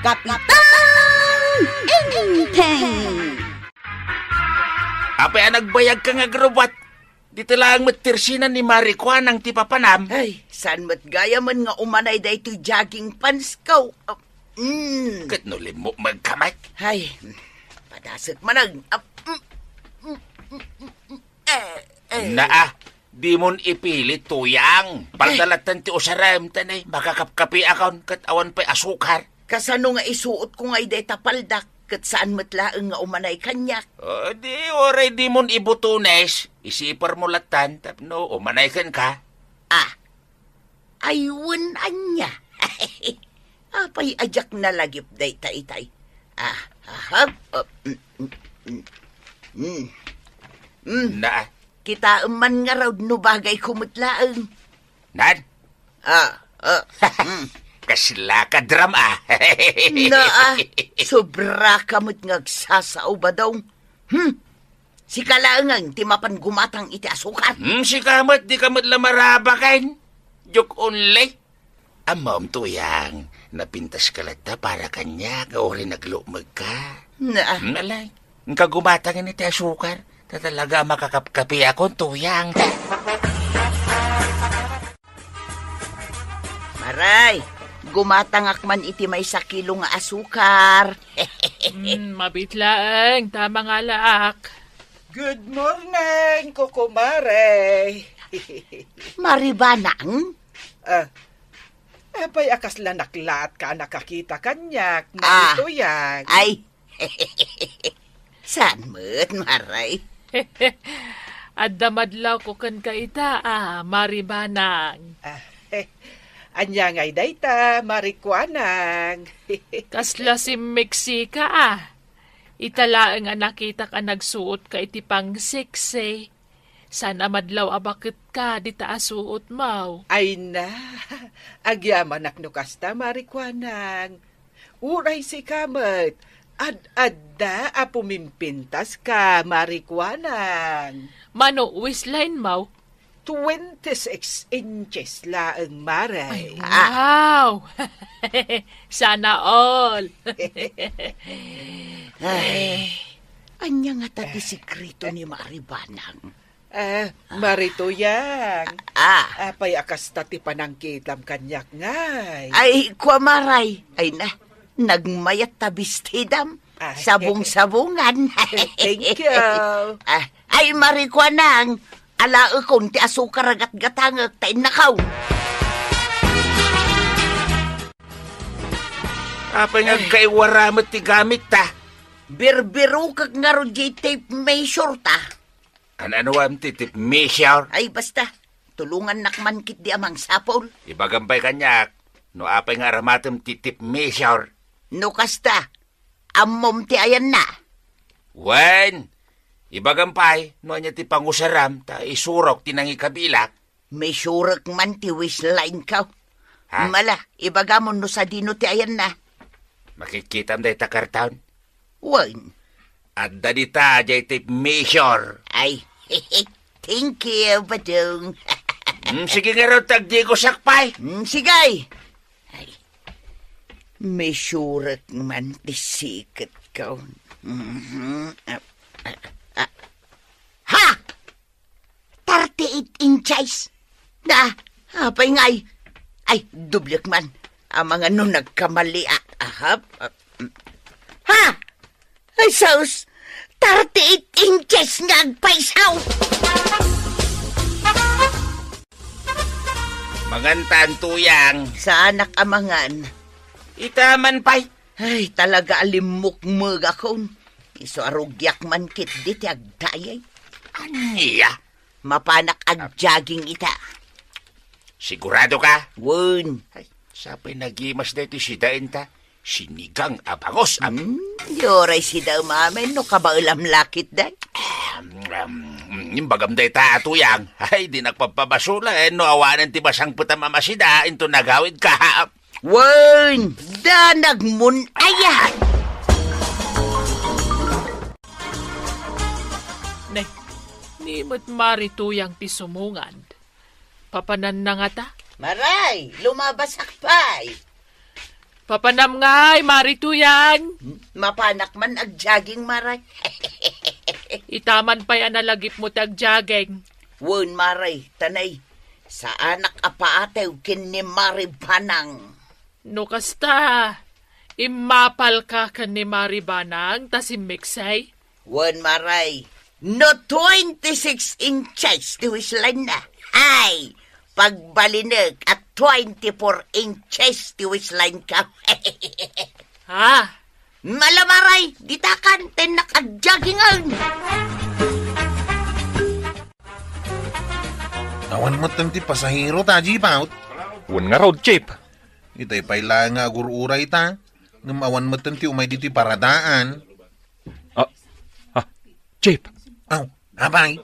Kapitan Inteng! Apay nagbayag ka nga grubat. Dito lang matirsinan ni Marikwan ang tipapanam. Ay, saan matgaya man nga umanay da ito'y jogging pants kaw. Katnulim mo magkamay. Ay, padasag manag. Naa, di mon ipilit tuyang. Pagdalatan ti usaram tanay, makakapkapi akon kat awan pa'y asukar. Kasano nga isuot ko nga iday tapaldak. Kat saan matlaang nga umanay kanyak. O, di oray di mon ibutunes. Isipar mo latan, tapno umanay kan ka. Ayun anya. Apay ajak na lagip day tay. Na, Kita man nga raw no bagay kumutlaang. nan? Kasla ka dram Sobra kamot ngagsasao ba daw? Si kalaangang timapan gumatang iti asukar. Si kamot, di kamot lamarabakan. Joke only. Amam tuyang, napintas ka lata para kanya, ori naglumag ka. Nalay, ang kagumatang iti asukar, tatalaga makakapkapi ako tuyang. Maray, gumatangak man iti may sakilo nga asukar. Mabitlaang, tama nga laak. Good morning, kukumare. Maribanang? Apay akas lanaklat ka nakakita kanyak na ito yan. Ay, saan mo't, Maray? Adamadlaw ko kan kaita, Maribanang. Anya ngay dayta, Marikwanang. Kasla si Meksika, Italaang nakita ka nagsuot ka iti pang sikse. Sana madlaw abakit ka, di taasuot mau. Ay na, agyaman aknukasta, Marikwanang. Uray si kamat, ad-adda apumimpintas ka, Marikwanang. Mano, wisline mau? 26 inches laang maray. Wow! Sana all. Ay, anya nga tati sikreto ni Maribanang. Marituyang. Apay akas tati panangkitam kanyak ngay. Ay, kwa Maray. Ay na, nagmayat tabistidam. Sabong-sabungan. Thank you. Ay, Marikwanang. Ala akong ti asukar agat-gatangag tayo nakaw. Apay nga kaiwaramat ti gamit ta. Birbiro kag nga ro tape measure ta. Ano am ti tip measure? Ay basta, tulungan nakman kit di amang sapol. Ibagampay kanyak, no apay nga ramatem ti tip measure. No kasta, amom ti ayan na. Wen! Ibagampay, no anya ti pangusaram, ta isurok tinangi kabilak. May surak man ti wisline ka. Ha? Mala, ibagamon no sa dino ti ayan na. Makikitam day takartaon. Wan. At dadita jay ti measure. Ay, thank you, Badong. Sige nga raw tagdi ko sakpay. Sigay. Ay, may surak man ti sikat ka. Ha! 38 inches. Apay ngay. Ay, dublyak man. Ang mga nun nagkamali. Ha? Ay, saus. 38 inches nga agpaisaw. Mangantan tuyang. Sa anak amangan. Itaman pay. Ay, talaga alimukmug akong. Iso arugyak man kit di ti agdayay. Aniya? Mapanak jogging ita. Sigurado ka? Wun. Ay, sapay nagimas na ito si dain ta. Sinigang abangos. Yoray si daw mamin no kabaulam lakit day. Yung bagamday ta atuyang. Ay, di nagpapabasula no awanan ti basang puta mamasida. Into nagawid ka. Wun. Danag mun ayan. Ni mo't marituyang ti sumungan. Papanan na nga ta? Maray, lumabasak pa'y. Papanam ngay, Marituyang. Mapanak man ag jogging, Maray. Itaman pa yan nalagip mo tag-jogging. Wun, Maray, tanay. Sa anak apaatew kin ni Mari Banang. No kasta, imapal ka ni Maribanang, ta si Miksay. Wun, Maray. No 26 inches to his line na. Ay, pagbalinig at 24 inches to his line ka. Ha? Malamaray, ditakan, tenak at joggingan. Awan mo tanti pasahero ta, Jipaut. Wan nga road chip. Itay paila nga agur-uray ta. Ngam awan mo tanti umay dito'y paradaan. Chip, Aw, abay.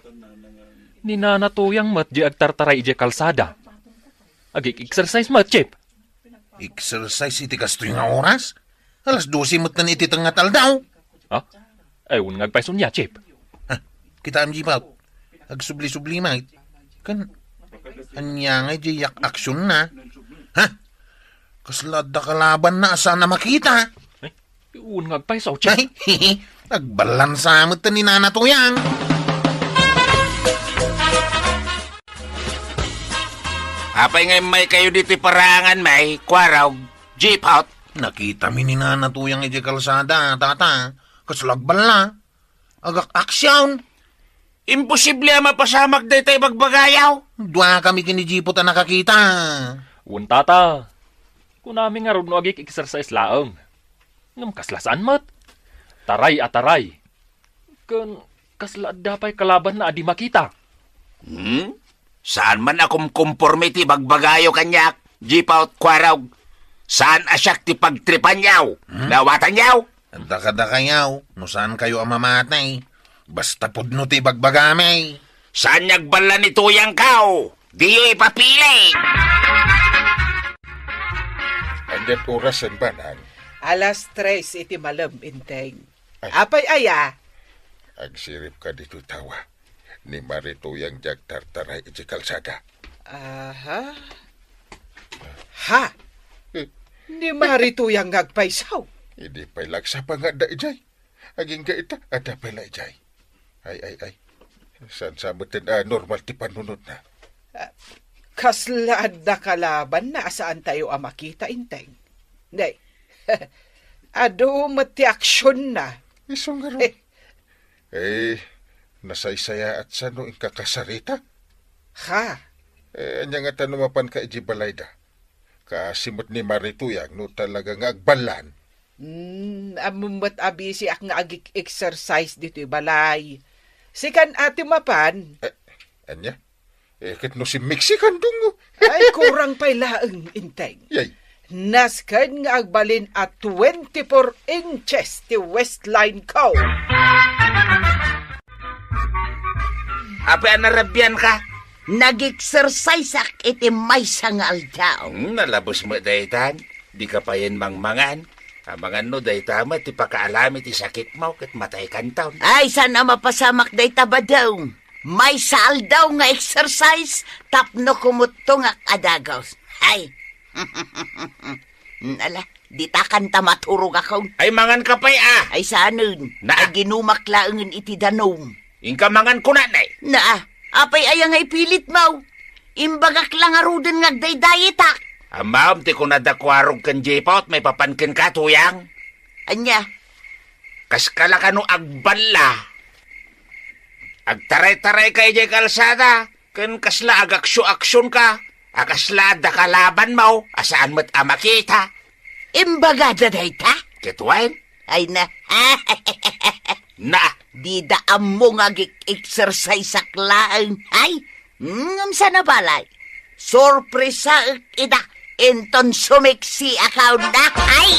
ninanatuyang mat di agtartaray ije kalsada. Agik-exercise mat, Chip. Exercise iti kastoy nga oras. Alas 12 mo tan iti tangatal daw. Ewan ngagpaisun niya, Chip. Kita am Jipaut. Agsubli-subli mait. Kan, anya nga yak aksyon na. Ha? Kaslad da kalaban na asa na makita. Ewan ngagpaisaw, Chip. Ay, nagbalansa mo tan ni nanatuyang. Apay nga may kayo dito parangan may, kwaraw, jeep out. Nakita mi ni nanatuyang iti kalsada, tata. Kaslagbal na. Agak aksyon. Imposible mapasamak dito bagbagayaw. Dua kami kinijipot na nakakita. Ewan tata. Kung namin nga ron no agik-exercise laong. Ngam kaslasaan mat. Taray at taray. Kan kaslad dapay kalaban na adi makita. Saan man akong conformity bagbagayo kanyak, jeep out, kwaraw. Saan asyak ti pagtripan yaw? Nawatan yaw? Daka-daka yaw, no saan kayo ang mamatay? Basta pudno ti bagbagamay. Saan nagbala ni tuyang kao? Di yung ipapili. Andiyan orasan ba nang? Alas 3 iti malam, inteng. Ay. Apay aya? Agsirip ka dito tawa. Ni Marituyang jagtartaray iti kalsada. Aha. Ha? Ni Marituyang ngagpaisaw. Hindi pa'y lagsa pa nga da ijay. Aging ka ita, ada pa'y la ijay. Ay. Saan samutin normal ti panunod na? Kaslaad na kalaban na saan tayo makita, inteng. Nay, ado mati aksyon na. Isong nga ron. Nasaysaya at sano ang kakasarita? Ha? Anya nga tanumapan ka iji balayda. Kasimot ni Marituyang no talaga nga agbalan. Amumat abisi ak nga agik-exercise dito balay. Sikan ati mapan. Anya? Ket no si Mexican dungo. Ay, kurang pa'y laeng, inteng. Yay. Naskan nga agbalin at 24 inches ti waistline ko. Apay anarabyan ka? Nag-exercise ak iti may sangal daw. Nalabos mo daytan. Di ka pa yan mangmangan. Amangan no daytama ti pakaalami ti sakit mo ket matay kan taon. Ay, sana mapasamak day taba daw. May saal daw nga exercise, tapno kumutong ak adagaw. Ay, ala, di takan ta maturog ako. Ay mangan ka pa'y Ay, sanun, Na? ay ginumak laangan iti danom. Ingka mangan ko nanay. Na, apay ayang ay pilit mo. Imbagak lang aruden nga daydayitak. Amam, ti kung nadakwarog kan jepot, may papankin ka, tuyang. Anya, Kaskala ka no agbala. Agtaray-taray ka ijay kalsada. Kan kasla agaksyo-aksyon ka. Akasla da kalaban mo. Asaan mo't amakita. imbaga dayta? Ketwain? Ay na, Na, di daam mo nga exercise aklaan. Ay, sana balay. Sorpresa ida. Enton sumiksi akaw na. Ay.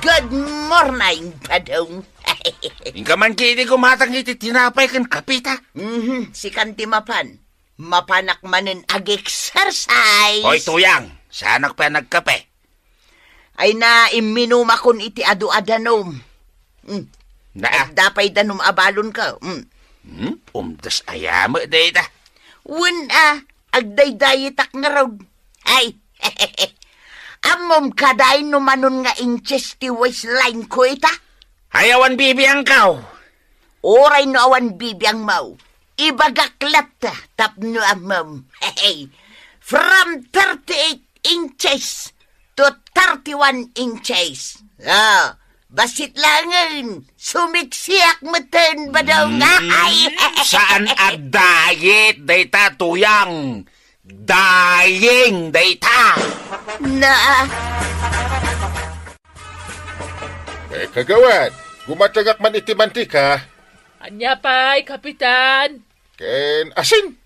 Good morning, padong. ingka man kiti kumatang iti tinapay kan kapita. Si Kanti Mapan. Mapanak manen ag-exercise. Hoy, tuyang. Sanak pa nagkape. Ay na iminuma kon iti adu-adanom. Na, Dapay danom abalon ka. umdas ayama data. Wen agdaydayitak nga raw. Ay, amom kaday numanon nga inches ti waistline ko ita. Hayawan bibiyang kaw. Oray no awan bibiyang mau. Ibagaklat tapno amom. Hey, from 38 inches to 31 inches. Basit langan. Sumiksiyak meten ba daw nga? Saan at diet, dayta tuyang? Dying, dayta. Na, Kagawad, gumatagak man iti mantika. Anya pa'y, Kapitan. Ken asin.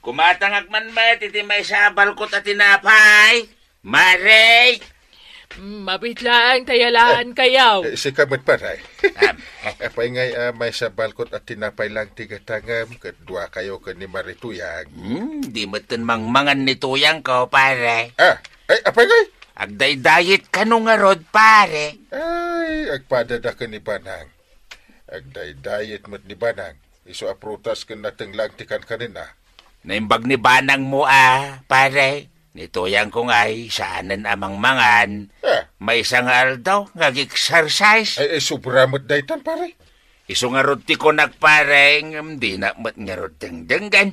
Kumatangag man met, iti may sabal ko at tinapay. Maray! Mabitlaan tayalaan kayaw. Si kamat paray. Apay ngay may sabalkot at tinapay lang tigatangam. Kadwa kayo ka ni Marituyang. Di matan mangmangan ni tuyang ko, pare. Ay, apay ngay? Agday-diet ka nung nga rod, pare. Ay, agpadada ka ni Banang. Agday-diet mo't ni Banang. Iso aprutas ka natang lang tikan ka rin Naimbag ni Banang mo, pare. Nituyang ko nga'y saanan amang mangan. May isang aldaw, ngag-exercise. Ay, sobramot daytan, pare. Iso nga rod ti ko nagpareng, di na mat nga rod dengdenggan.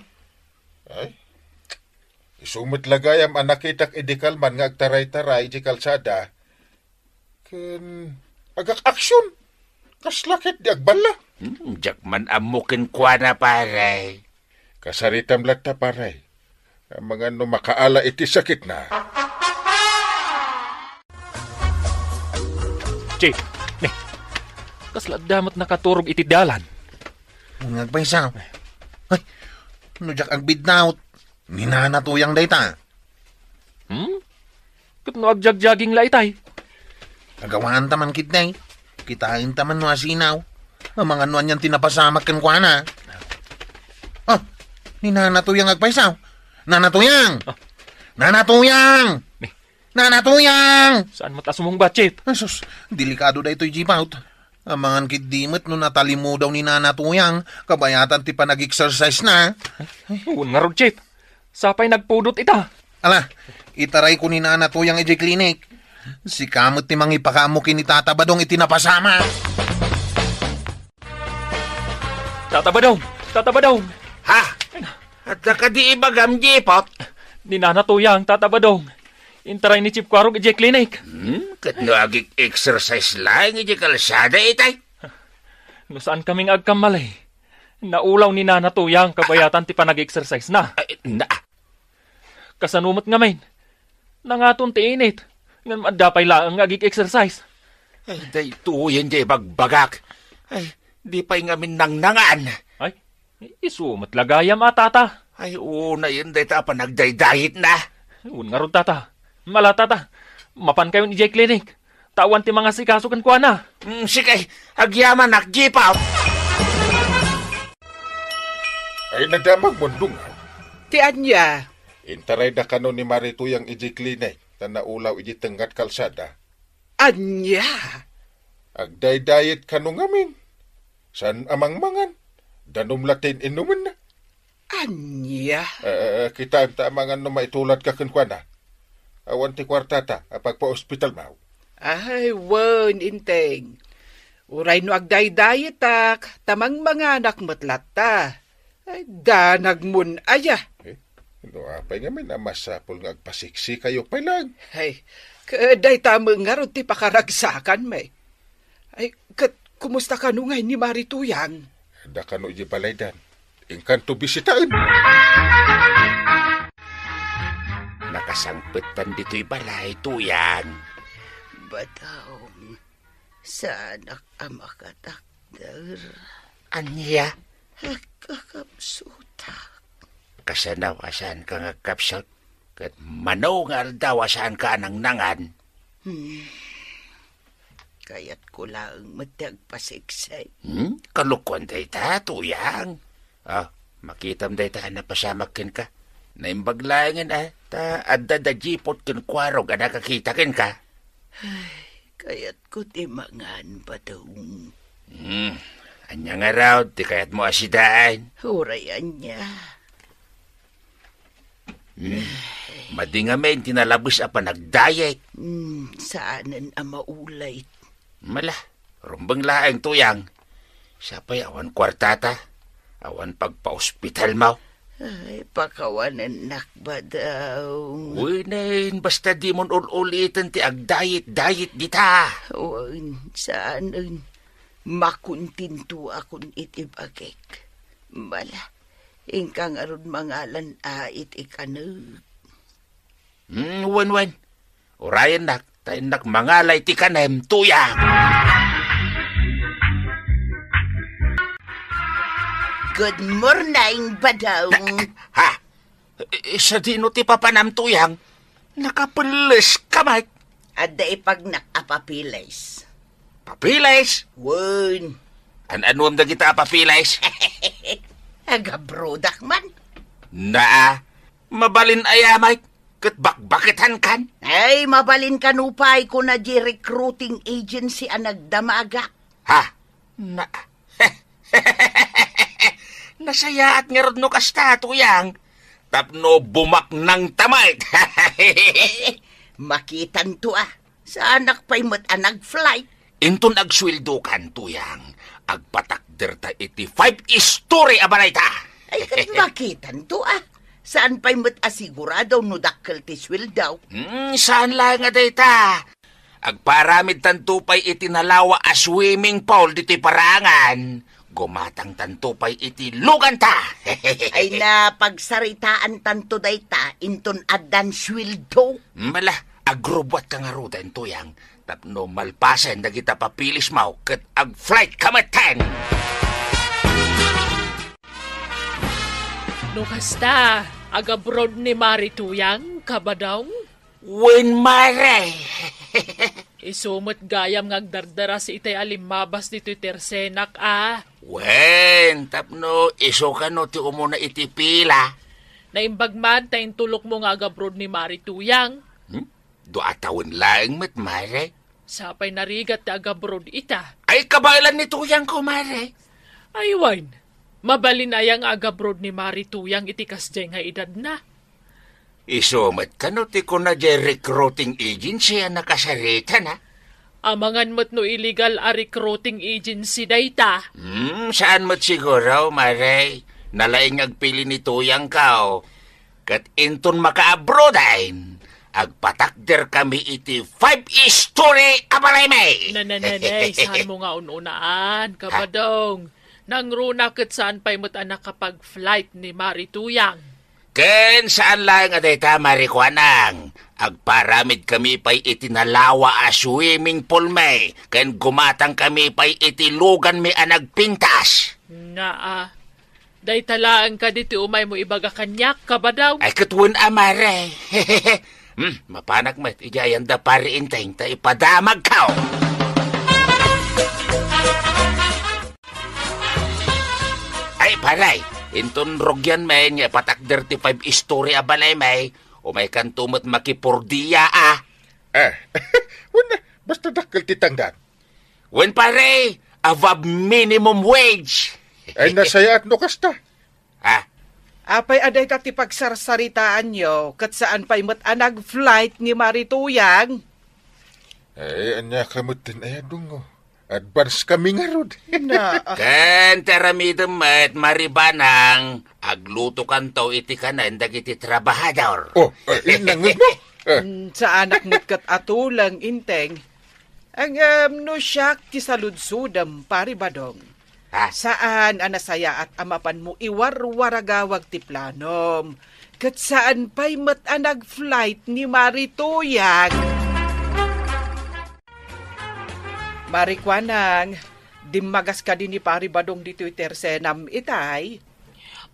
Ay, isumot lagayam anakitak idikal man nga agtaray-taray di kalsada. Ken, agak-aksyon. Kaslakit di agbala. Diyak man amukin kwa na, pare. Kasaritam lata, pare. Ang mga makaala iti sakit na. Chief, kasla damat nakaturog iti dalan. Nagpaisaw. Ay, jak ang bidnaut. Ninanatuyang dayta. Kat no agjagjaging laitay. Agawaan taman kitnay. Kitain taman no asinaw. Ang mga nuan yan tinapasamak kan kwa na. Ninanatuyang agpaisaw. Nanatuyang! Nanatuyang! Nanatuyang! Saan matas mong ba, Chief? Asus, delikado da ito'y jibaut. Amangan kitdimot no natalimu daw ni Nanatuyang, kabayatan ti pa nag-exercise na. Uwan nga rod, Chief. Sapay nagpudot ita. Ala, itaray ko ni Nanatuyang iji klinik. Si kamot ti mangipakamukin ni Tatabadong itinapasama. Tatabadong! Tatabadong! Ha? At nakadi ibagam, jipot. Ninanatuyang, Tatabadong. Intaray ni Chief Kwarog iji klinik. Kat no agik-exercise lang, iji kalsada itay. No saan kaming agkamalay? Naulaw ni Nanatuyang kabayatan ti pa nag-exercise na. Ay, na. Kasanumot nga main. Nangaton ti init. Nga madapay lang ang agik-exercise. Ay, day tuyen di bagbagak. Ay, di pa'y ngamin nangnangan. Ay, isumat lagayam tata. Ay, una yun day ta pa nagday-diet na. Un nga ron tata. Mala tata. Mapan kayo ni J Clinic. Tawan ti mga sikasukan ko na. Sige, agyaman nakjipaw. Ay, nadamag mundungan. Ti anya. Intaray da kano ni Marituyang iji klinik na naulaw iji tenggat kalsada. Anya. Agday-diet kano ngamin. San amang mangan. Danom latin inuman na. Anya. Kita ta mangan no maitulat ka kenkwana. Awan ti kwartata apag pa ospital mau. Ay, wan, inteng. Uray no agday-diet tamang mga anak matlata. Ay, danag mun aya. No, apay ngamin masapol nga agpasiksi kayo pa lang. Ay, kaday tamang nga ron ti pakaragsakan may. Ay, kumusta ka nungay ni Marituyang? Da kano iji balaydan. Ingkan to bisitaan. Nakasangpitan dito'y balay, tuyang. Bataw, sana ka makatakder. Anya? Kakapsutak. Kasanawasan ka nga kapsot. Kat manaw nga aldawasan ka anang nangan. Kaya't ko lang matagpasiksay. Kalukwan day ta, tuyang. Makitam day ta na pasamakin ka. Naimbaglayan ta adda da jipot kin kwarog ada kakitakin ka. Ay, kaya't ko timangan ba daw? Anya nga raw, di kayat mo asidaan. Hurayan niya. Madingamen tinalabos a panagdayet. Saanan ang maulay? Mala, rumbang laeng tuyang. Siya pa'y awan kwartata. Awan pagpa-ospital mo. Ay, pakawanan nakba daw. Winain, basta di mon ulitin ti agdayet-dayet dita. Saanan makuntinto akong itibagek. Bala, ingkang aron mangalan ikanag. Wen. Urayan nak, tayo nak mangalay ti kanem tuyang. Good morning, Badong. Ha? Isa dino ti papanam tuyang. Nakapulis kamay. At daipag nakapapilays. Papilays? Wen. Anuam da kita papilays? Agabrodak man. Naa, mabalin ayamay. Kat bakbakitan kan? Ay, mabalin kanupay ko na di recruiting agency ang nagdamaga. Ha? Nasayaat nga rin no kasta, tuyang. Tapno bumak ng tamay. Makitan to Sa anak pa'y anak flight. Inton agswildo kan, tuyang. Agpatakder ta iti 5 story abanay ta. Ay, makitan to Saan pa'y asigurado no dakkel ti swildaw? Saan lang nga dayta? Agparamid tantupay iti nalawa a swimming pool dito'y parangan. Gumatang tantupay iti lugan ta. Ay na pagsaritaan tanto dayta, inton adan swildo. Mala, agrobot ka nga rudan, tuyang. Tapno malpasen na kita papilis mau, kat ag-flight kamatan. No kasta, agabroad ni Marituyang, kabadong? Wen mare. Isumot gayam ngagdardara si itay alimabas dito'y tersenak Wen, tapno iso ka no ti umuna iti pila. Naimbagman tayong tulok mo nga agabroad ni Marituyang. Duatawin lang met mare. Sapay narigat ti agabroad ita. Ay kabailan ni tuyang ko mare. Ay wine, mabalin ayang agabroad ni Marituyang itikas dyan nga edad na. Isumat ka no ti ko na dyan recruiting agency ang nakasarita na. Amangan mo't no illegal a recruiting agency dayta. Saan mo't siguro, mare? Nalaing agpili ni tuyang kao. Kat inton maka-abrodain. Agpatakder kami iti 5 story abalay may. Nananay, saan mo nga ununaan, kabadong? Nangruna kat saan pa'y mo't anak kapag flight ni Marituyang. Ken saan lang aday ta, Marikwanang? Agparamid kami pa'y itinalawa a swimming pool may. Ken gumatang kami pa'y itilugan may anagpintas. Nga day talaan ka dito umay mo ibaga kanyak, kabadaw. Ay katun amare. Mapanak met, ijayan da pari inteng ta ipadamag kao. Ay paray. Inton rogyan may niya patak 35 story abalay may umay kan tumot makipurdiya Wala, basta dakkel ti tangdan. Wen pare, above minimum wage. Ay nasayaat no kasta. Apay aday ta ti pagsarsaritaan nyo, kat saan pa'y anag flight ni Marituyang. Ay, anya kamutin ay adungo. Advance kami nga rod. Ken teramidem met maribanang agluto kanto iti kanan dagiti trabahador. Inangod mo. Sa anak mo't kat atulang inteng. Ang no siyak ti saludsudam pari badong. Saan anasaya at amapan mo iwarwaragawag ti planom. Kat saan pa'y anag flight ni Marituyang. Marikwanang, dimagas ka din ni pari badong dito'y tersenam itay.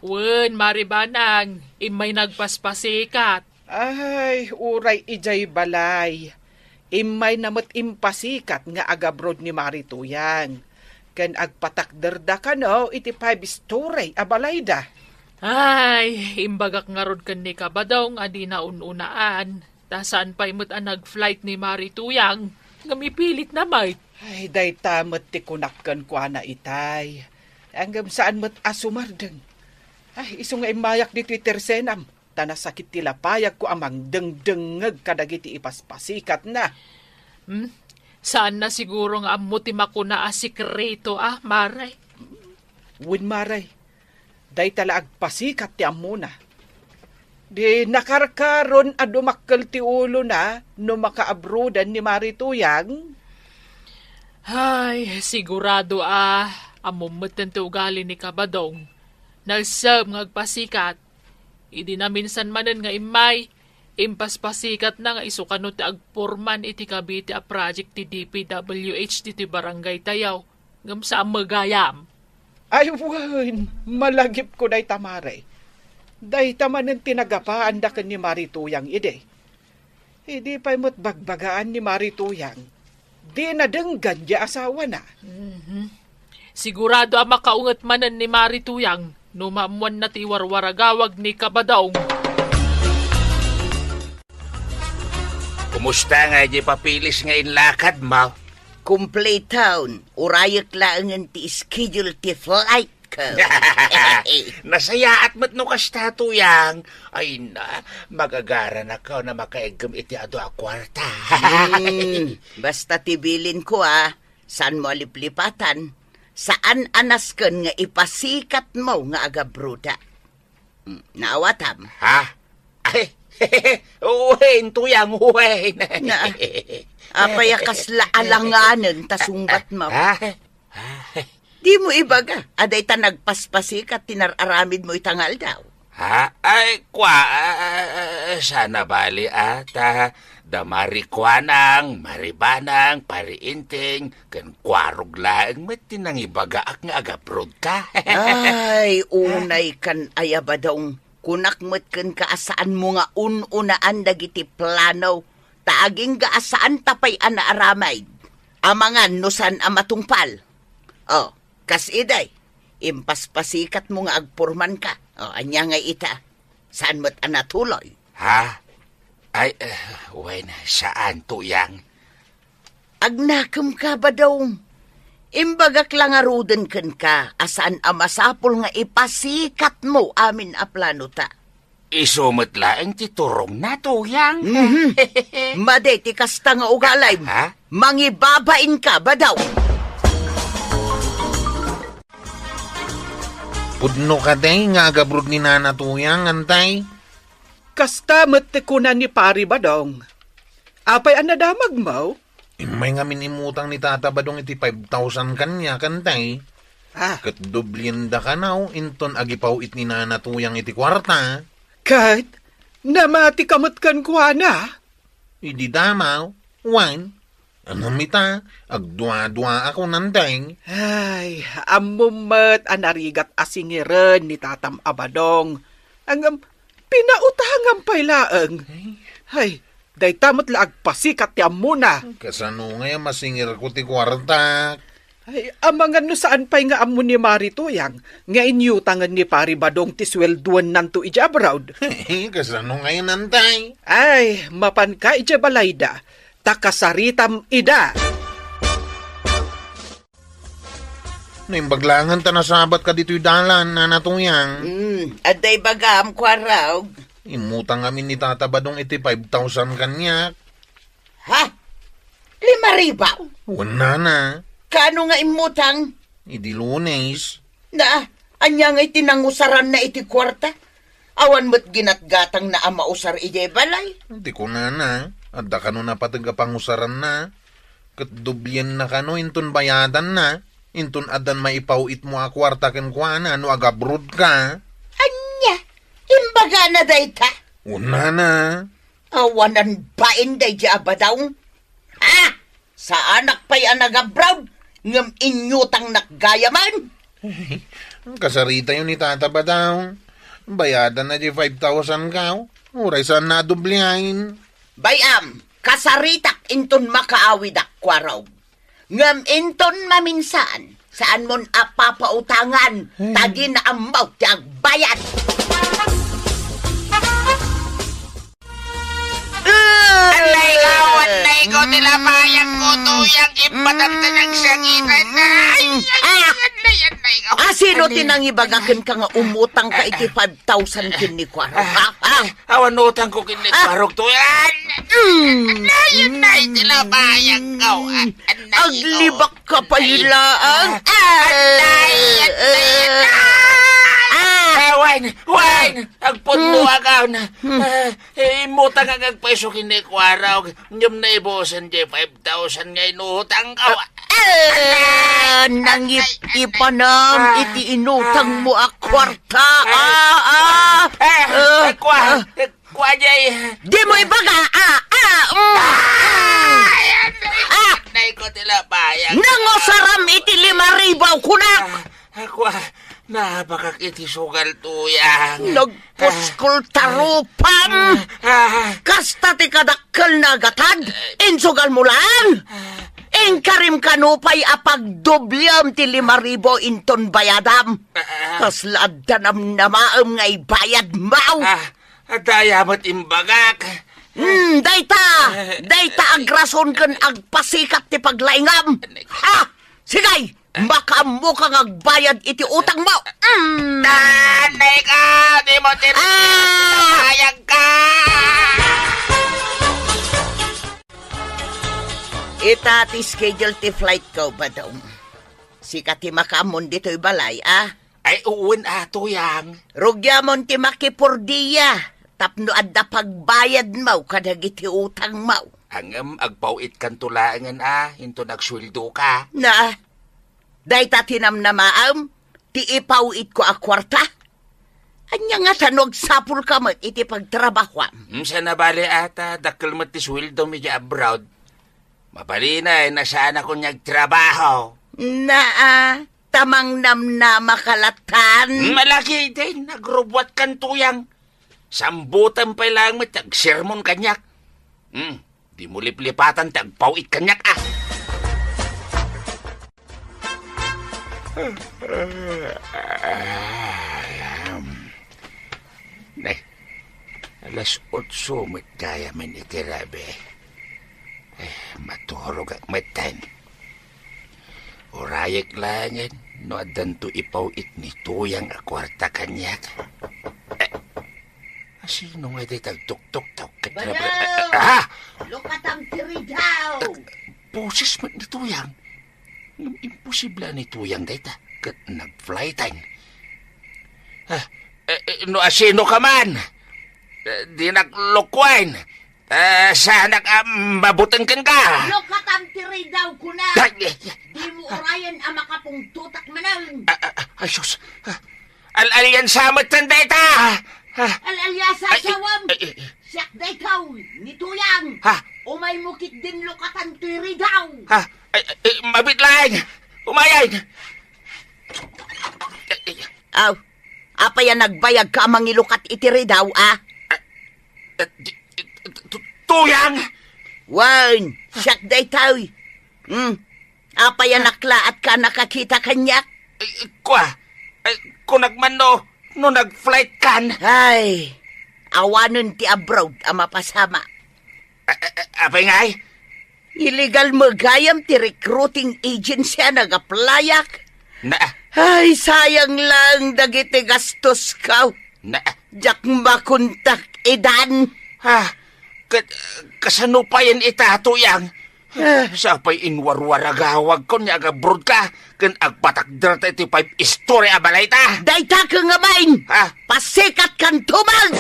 Wen, Maribanang, imay nagpaspasikat. Ay, uray ijay balay. Imay namot impasikat nga agabroad ni Marituyang. Ken agpatakderda ka no, iti 5 story abalay da. Ay, imbagak nga rod kan ni kabadong adi na ununaan. Tasaan pa'y mo't nag-flight ni Marituyang. Ngamipilit na may. Ay, day tamot ti kunakkan kwa na itay. Anggam saan mo't asumardeng. Ay, iso nga imayak dito tersenam. Tanasakit tila payag ko amang dengdengeg kadagiti ipaspasikat na. Saan na siguro nga amo ti makuna sikreto maray? Win maray, day tala agpasikat ti amo na. Di nakarkaron a dumakkel ti ulo na no makaabrodan ni Marituyang. Ay, sigurado amumatan ti ugali ni Kabadong. Nalsab nga agpasikat. Idi na minsan manen nga imay, impaspasikat na nga isukano ti agporman iti kabiti a project ti DPWH ti barangay Tayaw. Ngam sa magayam. Ay, wan, malagip ko day tamare. Day tamanen tinagapaan da ni Marituyang ide. Hindi pa'y mo't bagbagaan ni Marituyang. Di nadenggan di asawa na. Sigurado makaungat manen ni Marituyang. Numamuan na ti warwaragawag ni Kabadong. Kumusta nga di papilis nga inlakad mo? Complete town. Urayak lang ti schedule ti flight ko. Nasaya at mat no kastatuyang. Ay na, magagara na ka na makaegam iti ado a kwarta. Basta tibilin ko saan mo liplipatan. Saan anasken nga ipasikat mo nga agabruda. Naawatam. Ha? Ay, uwain tuyang uwain. Apaya kasla alanganan tasungbat mo. Di mo ibaga, aday ta nagpaspasikat tinararamid mo itangal daw. Ha? Ay, sana bali damari kwanang, maribanang, pariinting, kan kwarog laang matinang ibagaak nga agaprod ka. Ay, unay kan ayabadong kunakmet kan kaasaan mo nga ununaan dagiti plano, taaging gaasaan tapay ana aramay, amangan nusan amatungpal. Kas iday, impaspasikat mo nga agpurman ka. Anya nga ita, saan mo't anatuloy? Ha? Ay, wen, saan tuyang? Agnakam ka ba daw? Imbagak lang aruden kan ka, asaan amasapol nga ipasikat mo amin a plano ta. Isumot laeng titurong na tuyang. Made, ti kasta nga ugalay. Ha? Mangibabain ka ba daw? Pudno ka day nga agabrod ni Nana Tuyang, antay. Kasta matikunan ni Pari Badong. Apay anadamag mo? May nga minimutang ni Tata Badong iti 5,000 kanya, kantay. Kat dublienda ka now, inton agipaw it ni Nana Tuyang iti kwarta. Kat, namati kamot kan kuana? Idi damaw, wine. Anamita, agdua-dua ako nandang. Ay, amumat anarigat asingiren ni Tatam Abadong. Ang pinautahang pailaang. Ay, day tamot laag pasikat ti amuna. Kasano nga masingir ko ti kwarta. Ay, amangan no saan pa'y nga amun ni Marituyang, nga inyutangan ni Pari Badong ti swelduan nanto ijabraud. Kasano nga yun nantay? Ay, mapan ka ijabalayda. Takasaritam ida. Naimbaglangan ta nasabat ka dito'y dalan, Nana Tuyang. Aday bagam kwaraw. Imutang kami ni Tata Badong iti 5,000 kanya. Ha? 5,000? Wala na. Kano nga imutang? Idi Lunes. Na, anya nga itinangusaran na iti kwarta? Awan mo't ginatgatang na amausar ije balay? Hindi ko na. Adda kano na patag pangusaran na. Katdubyen na kano, inton bayadan na. Inton adan maipawit mo a kwarta ken kuana, no agabrod ka. Anya, imbaga na dayta? Una na. Awanan bain day di abadaw? Ha? Sa anak pa'y anagabrod, ngam inyutang nakgayaman? Kasarita yun ni Tata Badaw. Bayadan na di 5,000 ka. Uray saan na dublihain. Bayam, kasaritak inton makaawidak kwaraw. Ngam inton maminsan, saan mon apapautangan, tagi na amaw ti agbayad. Anlay ko nilamayang ko tuyang ipatanta ng sangitan. Sino tinangibagakin ka nga umutang ka iti 5,000 kin ni kwaraw? Awan utang ko kinikwarog tuyang. Yun na, tinabayang ka. Aglibak ka pa hilaang. Wine! Agpunto agaw na. Imutang ang agpeso kinikwaraw. Nyum na ibosan di 5,000 ngayon utang ka. Nangipanam, iti inutang mo kwarta. Kwa jay. Di mo ibaga. Nay ko tinabayang. Nangosaram iti 5,000 kunak. Napakak iti sugal tuyang. Nagpuskol tarupam. Kasta ti kadakkel na gatad. Insugal mo lang. Engkarim kanupay apagdobliam ti 5,000 inton bayadam. Kaslad danam namaam ngay bayad mau. Dayamat imbagak. Dayta agrason kan agpasikat ti paglaingam. Sigay! Baka mo kang agbayad iti utang mo. Nanay ka! Di mo tinayag ka! Ita ti schedule ti flight ko ba daw? Sika ti makamon dito'y balay, Ay, uwin ato yang. Rugyamon ti makipurdiya. Tapno adda pagbayad mo kadag iti utang mo. Angam, agpawit kan tulangan, Hinto nagsweldo ka. Dahil tinamnamaam, ti ipawit ko kwarta. Anya nga tanog sapul ka mat iti pagtrabahwam. Sa nabali ata, dakil mat ti sweldo medya abroad. Mabali na, nasaan ako nagtrabaho. Tamang namnama kalatan. Malaki din, nagrubwat kan tuyang. Sambutan pa lang mat, tag-sermon kanyak. Di mo liplipatan, tagpawit kanyak, Nay, alas 8 mat kaya man itirabe. Maturog ak matan. Urayak langin, no adan to ipawit ni tuyang akwarta kanyak. Sino nga di tagtuk-tuk-tuk katrabe? Lukatang tiridaw! Poses man ni tuyang. Imposible ni tuyang dayta. Kat nag-fly time. No asino ka man. Di naglukwain. Sana mabutan kan ka. Lukatang tiridaw ko na. Di mo orayan ang makapungtutak manan. Asus. Al-alyan samat tan dayta. Al-alyasa sawam. Siyak daytaw ni tuyang. Umay mukit din lukatang tiridaw. Mabitlain! Umayay! Apa yan nagbayag ka mangilukat itiri daw, Tuyang! Wan, siyak day tao. Apa yan naklaat ka nakakita kanyak? Kung nagmano, no nag-flight kan. Ay, awanon ti abroad ang mapasama. Apay ngay? Illegal magayam ti recruiting agency nagaplayak. Na? Ay, sayang lang dagiti gastos ka. Na? Jak makuntak edan. Kasano pa yan itatuyang? Sapay inwarwaragawag ko niya agabroad ka. Kan agpatakdra ta iti 5 istorya balay ta. Dayta ka nga main. Pasikat kan tumang.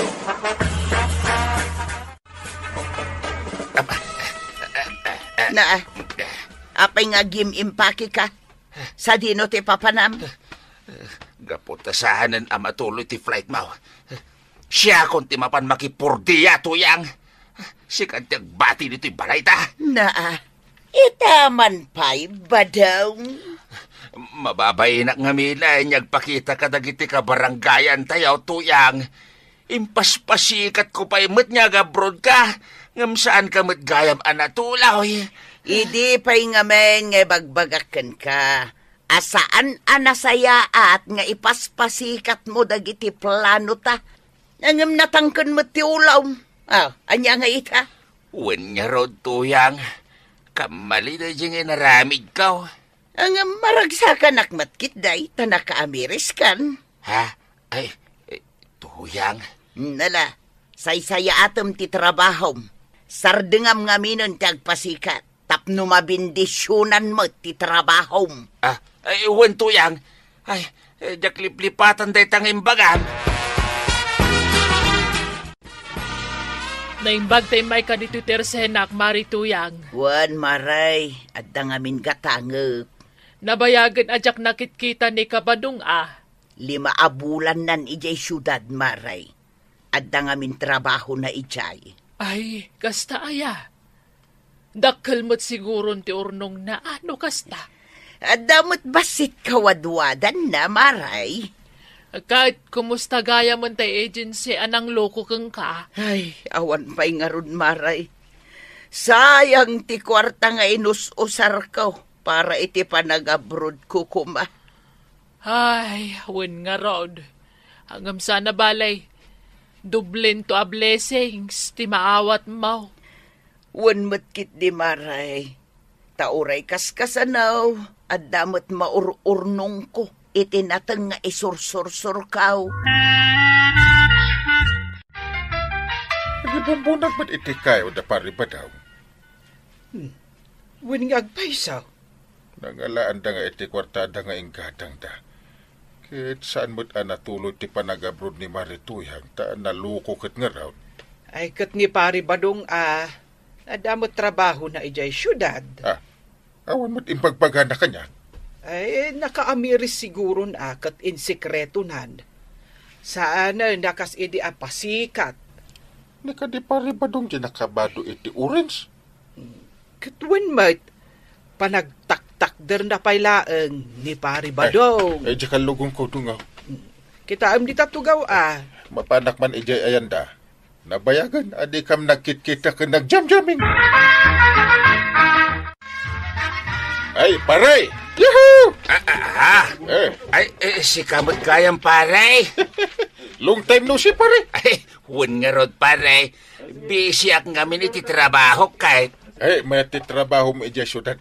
Apay nga impaki ka. Sa dino ti papanam. Gaputasahanan ang matuloy ti flight mo. Siya kung ti mapan makipurdiya tuyang. Sikat bati nito yung balay ta. Itaman pa'y badaw. Mababayinak nga milay niyagpakita ka dagiti ka baranggayan tayaw tuyang. Impaspasikat ko pa'y mat niya gabrod ka. Ngam saan ka mat gayam anatulaw. Idi pa'y nga men nga bagbagakan ka. Asaan anasaya at nga ipaspasikat mo dagiti plano ta. Ngam natangkan mo ti ulaw. Anya nga ita? Wen niya rod tuyang. Kamali na dyan naramid ka. Ang maragsakan akmatkit day, tanaka-Ameris kan. Ay, tuyang. Nala, Saysaya atom ti trabaho. Sardengam nga minon ti agpasikat. Tapno mabindisyonan mo ti trabaho. Ay, uwan tuyang. Ay, jaklip-lipatan day tang imbagam. Naimbag tayo may kanito tersenak, marituyang. Wan, maray. Adda ngamin gatangep. Nabayagan ajak nakit-kita ni Kabadong 5 abulan nan ijay syudad, maray. Adda ngamin trabaho na ijay. Ay, kasta aya. Dakkel mo't siguro ti urnong na ano kasta. Adda mo't basit kawadwadan na, maray. Kahit kumusta gaya man tayo agency anang loko kang ka. Ay, awan pa'y nga ron, maray. Sayang ti kwarta nga inus-usar ko para iti panag-abroad ko kuma. Ay, win nga rod. Hanggang sana balay. Dublin to a blessings, ti maawat mo. Wan matkit di, maray. Tauray kaskasanaw, at damot maururnong ko. Itinatang nga isursur-sur kaw. Nagibambunan ba't iti kayo da pari ba daw? Win nga agpaysaw. Nangalaan da nga iti kwartada nga inggadang da. Kit saan mo't anatulog ti panagabrod ni Marituyang ta naluko kat nga raw. Ay kat ni pari Badong nadamot trabaho na ijay syudad. Awan mo't impagpaga na kanya. Ay nakaamiris siguro na kat insikreto nan. Saan nakas idi apasikat. Nakadi pari Badong di nakabado iti orange. Katwin mat, panagtaktak-der na pailaang ni pari Badong. Ay di kalugong ko dungaw. Kita am di tatugaw Mapanak man ijay ayanda. Nabayagan, adi kam nagkit-kita ka nagjam-jamming. Ay, paray! Yahoo! Ay, si kamot kayang pare. Long time no si pare. Ay, huwag nga rod pare. Busy ak nga miniti trabaho kahit. Ay, may titrabaho mo ijay syudad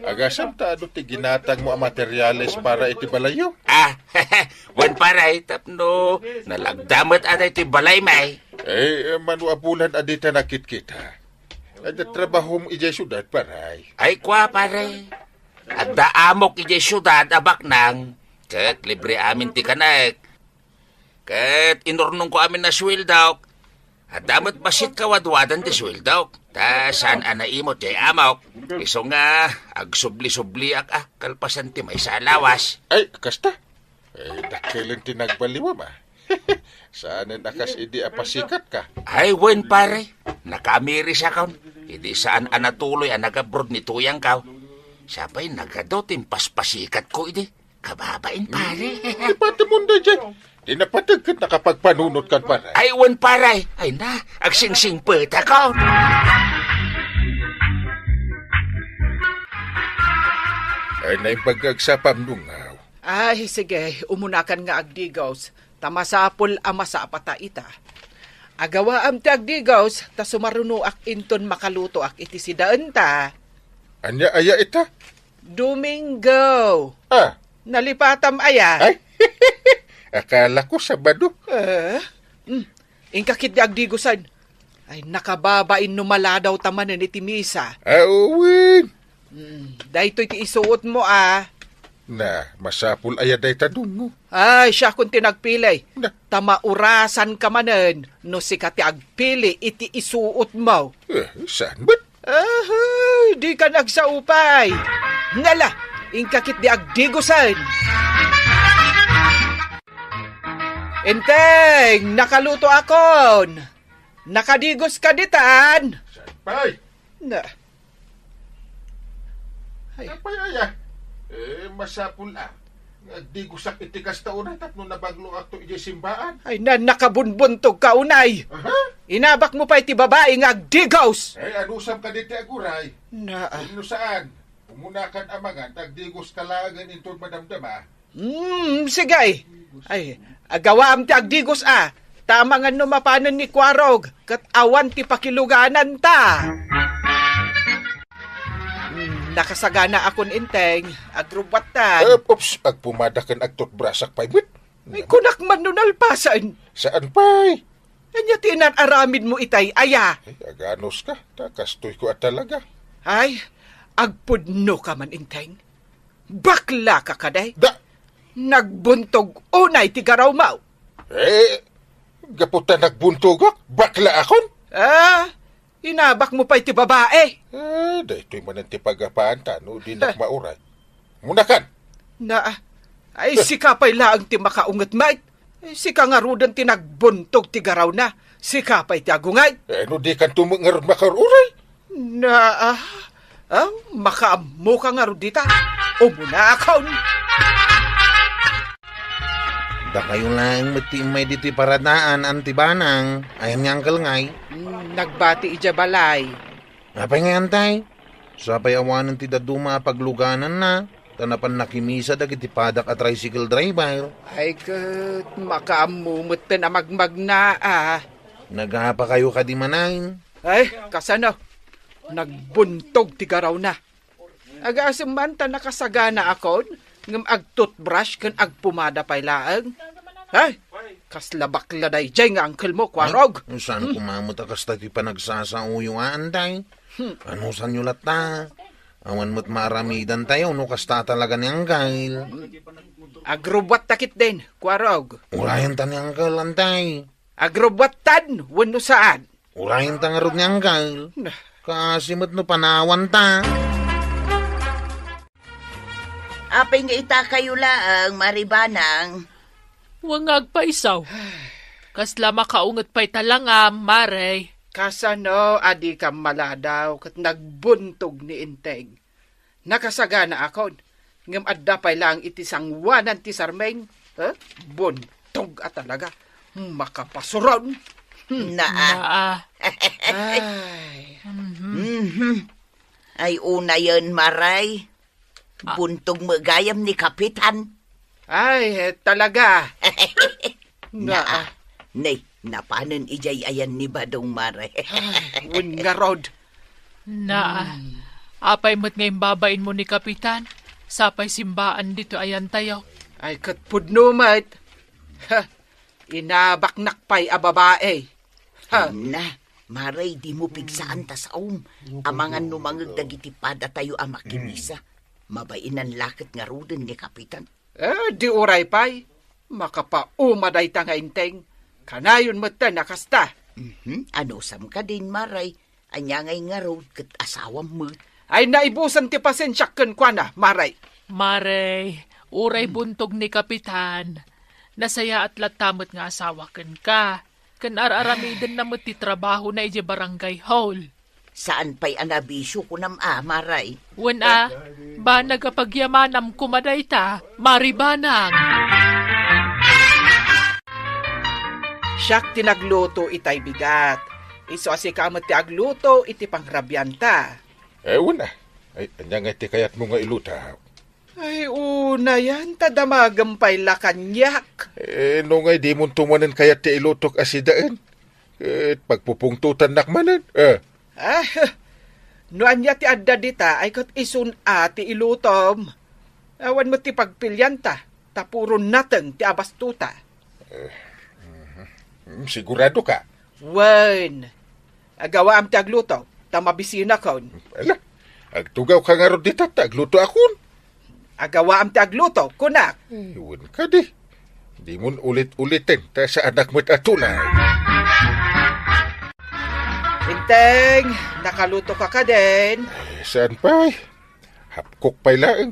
Agasam ta ano ti ginatang mo ang materyales para iti balayo. Wan pare, tapno nalagdamat at iti balay may. Manu abulan adita nakit kita. Ada trabaho mo ijay syudad paray. Ay, kwa pare. At daamok ijay syudad abak nang. Kat libre amin ti kanak. Kat inurnong ko amin na sweldaw. At damat basit kawadwadan ti sweldaw. Ta saan anaimot jay amok. Iso nga agsubli-subli ak kalpasan ti may sa lawas. Ay, kasta. Dakilan ti nagbaliwa ba? Saan nakas idi apasikat ka? Ay, wen pare. Nakamiri siya kaon. Hindi saan anatuloy ang nag-abroad ni Tuyang kaw. Siya ba'y nagadotin paspasikat ko idi. Kababain pare. Pati munda dyan. Di napatagkat nakapagpanunot ka pare. Ay, wen pare. Ay na, agsing-sing peta kaon. Ay naimbagag sa pamnungaw. Ay, sige, umunakan nga agdigos. Tamasapol amasa pata ita. Agawa am ti agdigos, ta sumaruno ak inton makaluto ak iti sidaan ta. Anya aya ita? Domingo. Nalipatam aya. Ay, akala ko Sabado. Ingkakit di agdigosan. Ay, nakababain numaladaw tamanan iti misa. Awin. Dahito iti isuot mo Na, masapul aya day tadungo. Ay, siya kung tinagpilay. Na. Tamaurasan ka manen, no si kati agpili iti isuot mo. Saan ba't? Di ka nagsaupay. Ngala, ingkakit di agdigusan. Enteng, nakaluto akon. Nakadigos ka ditan. Saan pa'y? Na. Ay. Apay aya. Masapul Nagdigusak itikas taunay tapno nabaglo akto ijay simbaan. Ay nakabunbuntog ka unay. Inabak mo pa iti babae nga agdigos. Ay anusam ka diti aguray. Na. Ino saan? Umunakan amangan, tagdigos kalagan intod madamdama. Sige. Ay, agawaam ti agdigos Tamangan no mapanan ni Kwarog, kat awan ti pakiluganan ta. Nakasagana akon inteng, agrubatan. Oops, agpumadakan agtot brasak paibit. Ay kunak man nun alpasan. Saan pa'y? Anya tinanaramid mo itay, aya. Ay, aganos ka. Takastoy ko at talaga. Ay, agpudno ka man, Inteng. Bakla ka kaday. Nagbuntog unay tigaraw mau. Gaputan nagbuntog bakla akon. Inabak mo pa iti babae. Dahito'y mananti pagapaan tano, di nakmauray. Munakan. Ay sikapay laang ti makaungat mait. Sika nga rudan ti nagbuntog ti garaw na. Sikapay ti agungay. No di kan tumangarod makaruray. Makaammo ka nga rudita. Umuna akon. Da kayo lang matimay dito'y paradaan antibanang. Ayan nga angkal ngay. Nagbati ija balay. Apay nga antay. Sapay awanan ti daduma pagluganan na. Tanapan nakimisa dagiti padak at tricycle driver. Ay kat, makaamumot na magmagna Nagapa kayo kadimanain. Ay, kasano? Nagbuntog ti garaw na. Agasim man ta nakasagana akon, ngam ag-toothbrush kan agpumada pay laang. Ay, kaslabakla day jay nga angkel mo, kwarog. Saan kumamot akas tayo panagsasauyo nga antay? Ano saan nyo lata? Awan mo't maramidan tayo, no kasta talaga ni Angkel. Agrobwat takit din, kwarog. Urayan ta ni Angkel, antay. Agrobwat tan, wano saan? Urayan ta nga rod ni Angkel. Kasi mo't no panawan ta. Apay nga ita kayo laang, maribanang. Wangag pa isaw. Kasla makaungat pa'y talangam, Maray. Kasano, adi ka maladaw, kat nagbuntog ni Inteng. Nakasagana akon, ngam adda pa'y lang itisang wanan ti sarmeng. Buntog at talaga, makapasuron. Ay, una yun, Maray. Buntog magayam ni Kapitan. Ay, talaga. Nay, napanan ijay ayan ni Badong Maray. Wun nga rod. Apay mo't ngayon babain mo ni Kapitan. Sapay simbaan dito ayan tayo. Ay, katpudno mat. Inabaknak pa'y a babae. Maray, di mo pigsaan ta sa amangan numangag dagiti pada tayo amakimisa. Mabainan lakit nga ruden ni Kapitan. Di uray pa'y. Makapaumaday ta nga Inteng. Kanayon mo ta nakasta. Ano sam ka din, Maray? Anya ngay nga road kat asawam mo. Ay naibusan ti pasensya ken kwa na, Maray. Maray, uray buntog ni Kapitan. Nasaya at latamot nga asawa ken ka. Ken ar-aramiden na mo ti trabaho na ije barangay hall. Saan pa'y anabisyo ko nam Maray? Ba nagapagyamanam kumaday ta, maribanang. Siyak tinagluto itay bigat. Iso asikamot ti agluto iti pangrabyanta. Una. Ay, anya nga iti kayat mo nga iluta. Ay, una yan. Tadamagampay lakanyak. No nga di mo tumanan kayat ti ilutok asidaan. Pagpupungtutan nakmanan. No anya ti adda dita ay kat isun ti ilutom. Awan mo ti pagpilyanta. Tapuron nateng ti abastuta. Sigurado ka? Wen. Agawa am ti agluto. Tamabisina kon. Ala, agtugaw ka nga ron dita. Agluto akon. Agawa am ti agluto. Kunak. Iwan ka di. Di mo ulit-ulitin ta sa anak mo't atulay. Inteng, nakaluto ka din. Saan pa? Hapkok pa'y laang.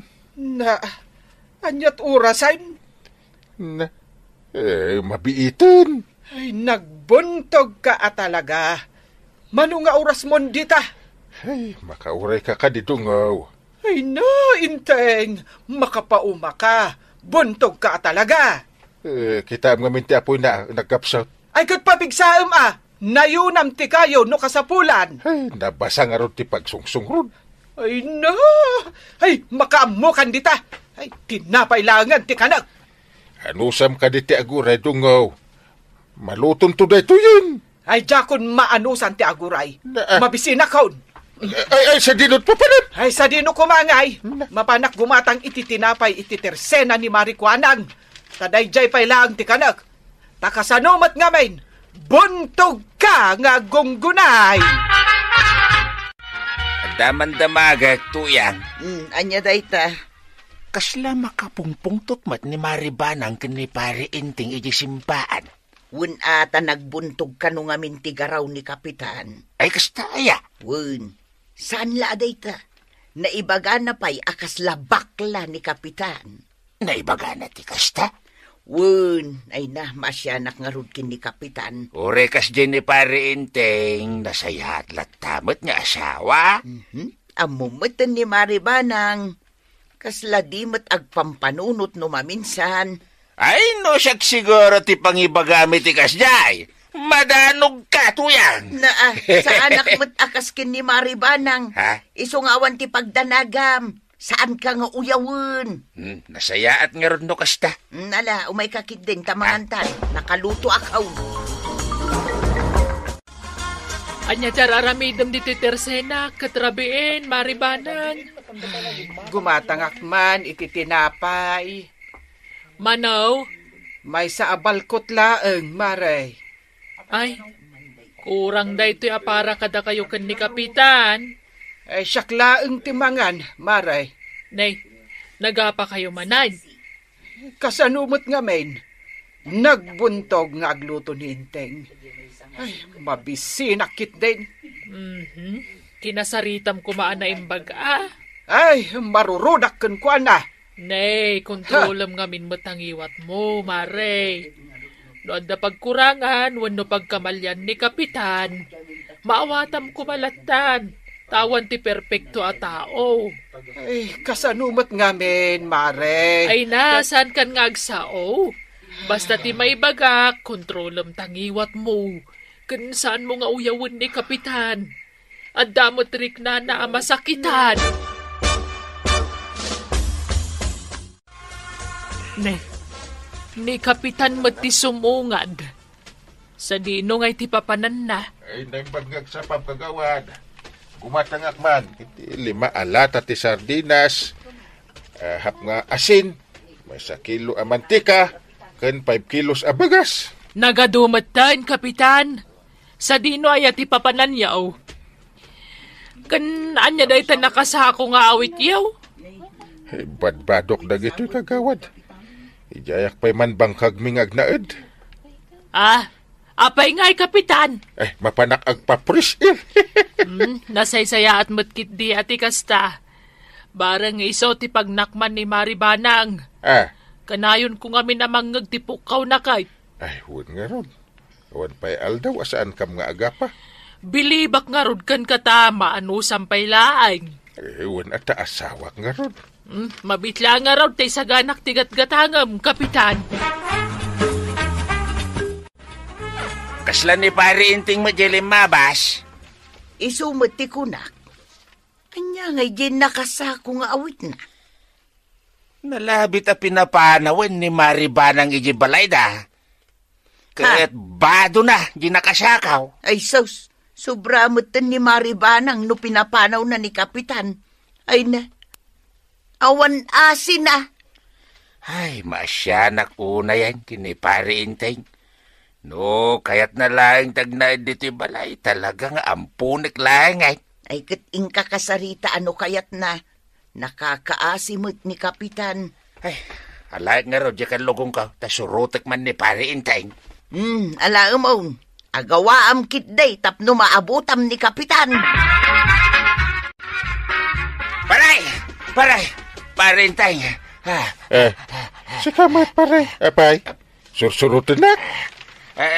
Anyat urasan? Mabiitin. Ay, nagbuntog ka talaga. Mano nga oras mo dita? Ay, makauray ka kadidungaw. Ay Inteng, makapauma ka. Buntog ka talaga. Kita nga minti apoy na nagkapsat. Ay, katpapigsaam nayunam ti kayo no kasapulan. Ay, nabasa nga ron ti pagsungsung ron. Ay, makaamo kan dita. Ay, tinapailangan ti kanak. Anusam ka di ti aguray dungaw. Maluton to da ito yun. Ay, jakon maanusan ti aguray. Mabisina kaon. Ay, sa dinot pa panan. Ay, sa dino kumangay. Mapanak gumatang ititinapay ititersena ni Marikwanang. Tadayjay pay lang ti kanak. Takasanomat nga main. buntog ka nga gunggunay. Daman-damagag, tuyang. Anya dayta. Kasla makapungpungtot mat ni Maribanang kani pare inting iji simpaan. Wun ata nagbuntog ka nung amin tigaraw ni Kapitan. Ay, kasta aya. Wun, saan la dayta? Naibaga na pa'y akas labakla ni Kapitan. Naibaga na ti kasta? Wun, ay na, masyanak nga rudkin ni Kapitan. Ure kas dyan ni pare inting, nasaya at latamot nga asawa. Amumatan ni Maribanang, kasla di mat agpampanunot no maminsan. Ay, no siya siguro ti pangibagamit ti kas jay. Madanog ka, tuyang. Sa anak mat akas kin ni Maribanang, Ha? isungawan ti pagdanagam. Saan ka nga uyawin? Nasaya at nga ron no kasta. Nala, umay kakit din tamangantan. Nakaluto akaw. Anya tararamidam dito tersena, katrabiin, Maribanang. Gumatangak man iti tinapay. Manaw, May sa abalkot laeng, Maray. ay, kurang da ito'y apara kada kayo kan ni Kapitan. Ay siyak laeng timangan, Maray. Nay, nagapa kayo manan. Kasanumot nga men, nagbuntog nga agluto ni Inteng. Ay, mabisinakit din. Kinasaritam kumaan na imbaga. Ay, marurudak kan ko na. Nay, kontrolam nga min matangiwat mo, Mare. Noon na pagkurangan, wano pagkamalyan ni Kapitan. Maawatam kumalatan. Tawan ti perpekto a tao. Ay, kasanumot nga men, Mare. Ay na, saan kan nga agsao? Basta ti may baga, kontrolam tangiwat mo. Kan saan mo nga uyawin ni Kapitan. At damot rik na masakitan. Ni Kapitan mati sumungad. Sa dino nga'y ti papanan na. Ay, naimbagag sa pagkagawad. Gumatangak man. Iti 5 alat at sardinas. Hap nga asin. May 1 kilo a mantika. Kan 5 kilos a bagas. Nagadumatan, Kapitan. Sa dino ay ti papanan yaw. Kan anya day ta nakasako nga awit yaw. Ay, badbadok na gito'y kagawad. Ijayak pa'y man bangkag mingag naed. Apay nga'y Kapitan. Ay, mapanak agpapris. Nasaysaya at matkit di ati kasta. Barang iso ti pagnakman ni Maribanang. Kanayon ko nga minamangag ti pukaw na kay. Ay, huwag nga ron. Huwag pa'y aldaw, asaan kam nga agapa. Bilibak nga rod kan katama, ano sampay laang. Ay, huwag at asawak nga ron. Mabitla nga raw tay saganak tigat-gatangam, Kapitan. Kasla ni pare inting majalim mabas. Isumot ti kunak. Anya ngay din nakasako nga awit na. Nalabit a pinapanawan ni Maribanang iji balay da. Kaya't bado na, di nakasakaw. Ay sus, sobra mutan ni Maribanang no pinapanaw na ni Kapitan. Ay na, awan asin na. Ay, masyanak una yan, kini pare inteng. No, kaya't na lang tagnaid dito balay, talagang ampunik lang ay. Ay kating kakasarita ano kayat na, nakakaasimot ni Kapitan. Ay, alayag nga raw, diyan lugong ka, tasurutek man ni pare inteng. Alaam mo, agawaam kitday, tapno maabutam ni Kapitan. Pare inteng. Sa kamat pare. Apay, sursurutin na.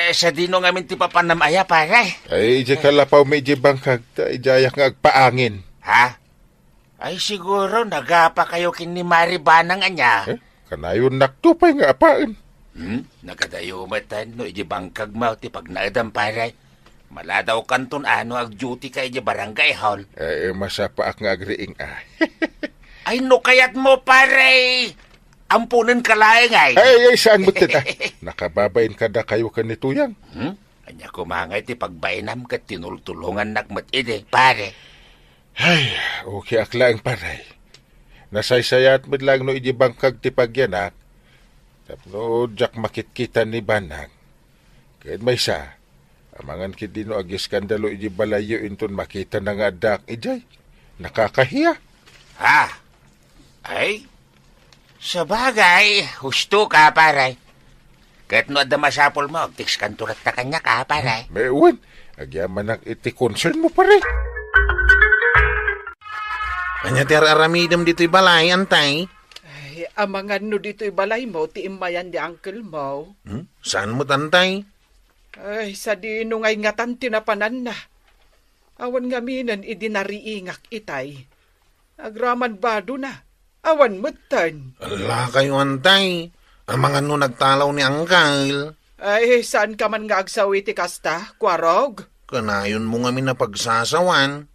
Sa dino nga min ti papanamaya, pare. Ay, ija kalapaw medyo bangkag, ijayak nga agpaangin. Ha? Ay, siguro nagapa kayo kin ni Maribanang anya. Kanayon naktupay nga apaan. Nakadayumatan, no, iji bangkag mo, ti pagnaadam, pare. Maladaw kanton ano ag duty ka iji barangay hall. Ay, masapaak nga agriing Ay, no, kayat mo, pare. Ampunan ka laeng ay. Ay, saan mo tita? Nakababain ka na kayo kanituyang. Anya kumangay ti pagbainam ka tinultulungan nakmat ide, pare. Ay, okay akla ang paray. Nasaysayat mo lang no iji bangkag ti pagyanak. Tapno, jak makitkita ni Banang. Kahit may sa, Amangan kit dino agi skandalo iji balayo inton makita na nga dak ijay. Nakakahiya. Ay, sa bagay, husto ka, paray. Kahit no ada masapol mo, tiks kanturat na kanya ka, paray. May uwan, agyaman ang iti concern mo pare. Anya ti aramidem dito'y balay, antay. Ay, amangan no dito'y balay mo, ti imayan di uncle mo. Saan mo tantay? Ay, sa dino ngay ngatan tinapanan na. Awan nga minan idinariingak itay. Agraman bado na. Awan mutan. Ala kayo, antay. Ang mga no nagtalaw ni Angkal. Ay, saan ka man nga agsawi ti kasta, kwarog? Kanayon mo nga minapagsasawan.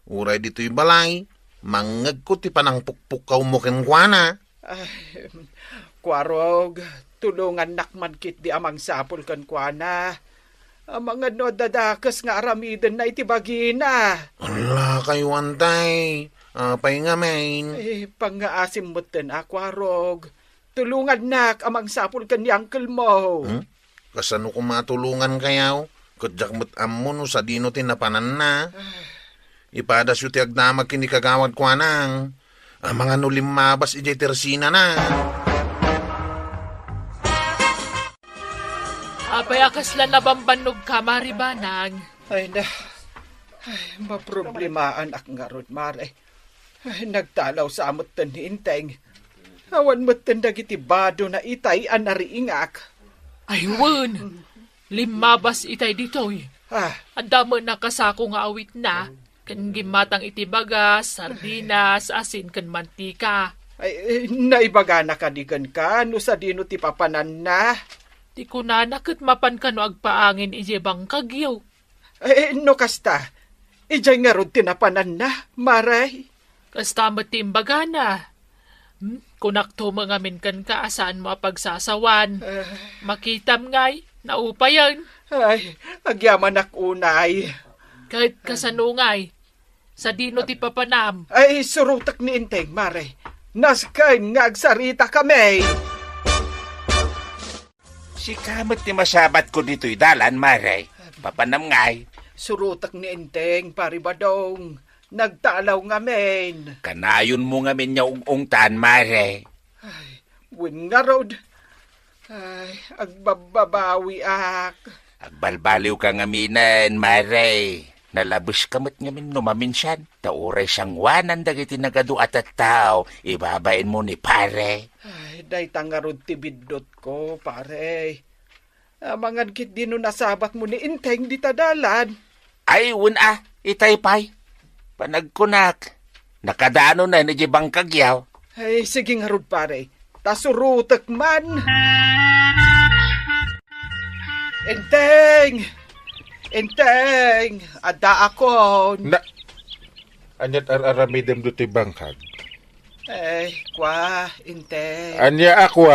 Uray dito'y balay. Mangag ko ti panang pukpukaw mo kenkwana. Ay, kwarog, tulungan nakman kit di amang sapol kenkwana. Ang mga no dadakas nga aramiden na itibagina. Ala kayo, antay. Apay nga, main. Ay, pangaasim mo ten, kwarog. Tulungan nak amang sapol ken ni uncle mo. Kasano ko matulungan kayaw? Kadyak mo't ammo no sa dino tinapanan na. Ipadas yu ti agdamag kini kagawad kwa nang. Ang mga nulimabas ijay tersina na. Apay akasla nabambanog ka, Maribanang. Ay, maproblemahan ak nga rod, Mare. Ay, nagtalaw sa amot ten hinteng. Awan mo't ten dagiti bado na itay anariingak. Ay, wen. Limabas itay ditoy. Adamo na kasako nga awit na. Kan gimatang itibagas, sardinas, asin, kan mantika. Ay, naibaga na kadigan ka, no sa dino ti papanan na. Di ko na nakit mapan ka no agpaangin ije bang kagyaw. Ay, no kasta. Ijay nga rod tinapanan na, Maray. Kasta matimbaga na. Kunakto mga minkan ka asaan mo pagsasawan. Makitam ngay, naupayan. Ay, agyaman ak unay. Kahit kasanungay, sa dino ti papanam. Ay, surutak ni Inteng, Mare. Naskain nga agsarita kami. Si kamot ni masabat ko dito'y dalan, Maray. Papanam ngay. Surutak ni Inteng, paribadong. Nagtalaw nga men. Kanayon mo nga men niya ungtan, Maray. Ay, win nga rod. Ay, agbababawi ak. Agbalbaliw ka nga minan, Maray. Nalabos kamot nga min numaminsan. Tauray siyang wanan dagiti nagadu at tao. Ibabain mo ni pare. Ay, day tangarod tibidot ko, pare. Amangan kit dino nasabat mo ni Inteng di tadalan. Ay, itay pay. Panagkunak. Nakadaano na ni Jibang Kagyaw. Ay, sige nga rod, pare. Tasurutak man. Inteng! Inteng! Ada ako. Anyat aramidem do ti bangkag. Ay, kwa, Inteng. Anya ako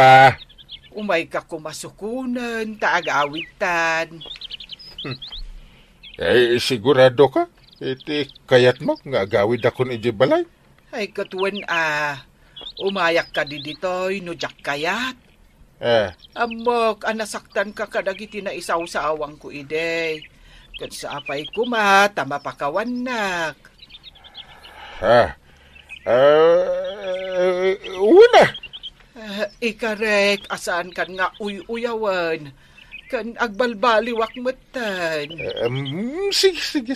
Umay ka kumasukunan, taag-awitan. Ay, sigurado ka? Iti kayat mo nga agawid ako ni balay. Ay, katuan umayak ka di ditoy, no jak kayat. Amok, anasaktan ka kadagiti na isaw sa awang ko ide. Kat sa apay kuma, tama pakawanak. Una. Ikarek, asaan kan nga uyawan. Kan agbalbaliwak matan. Sige.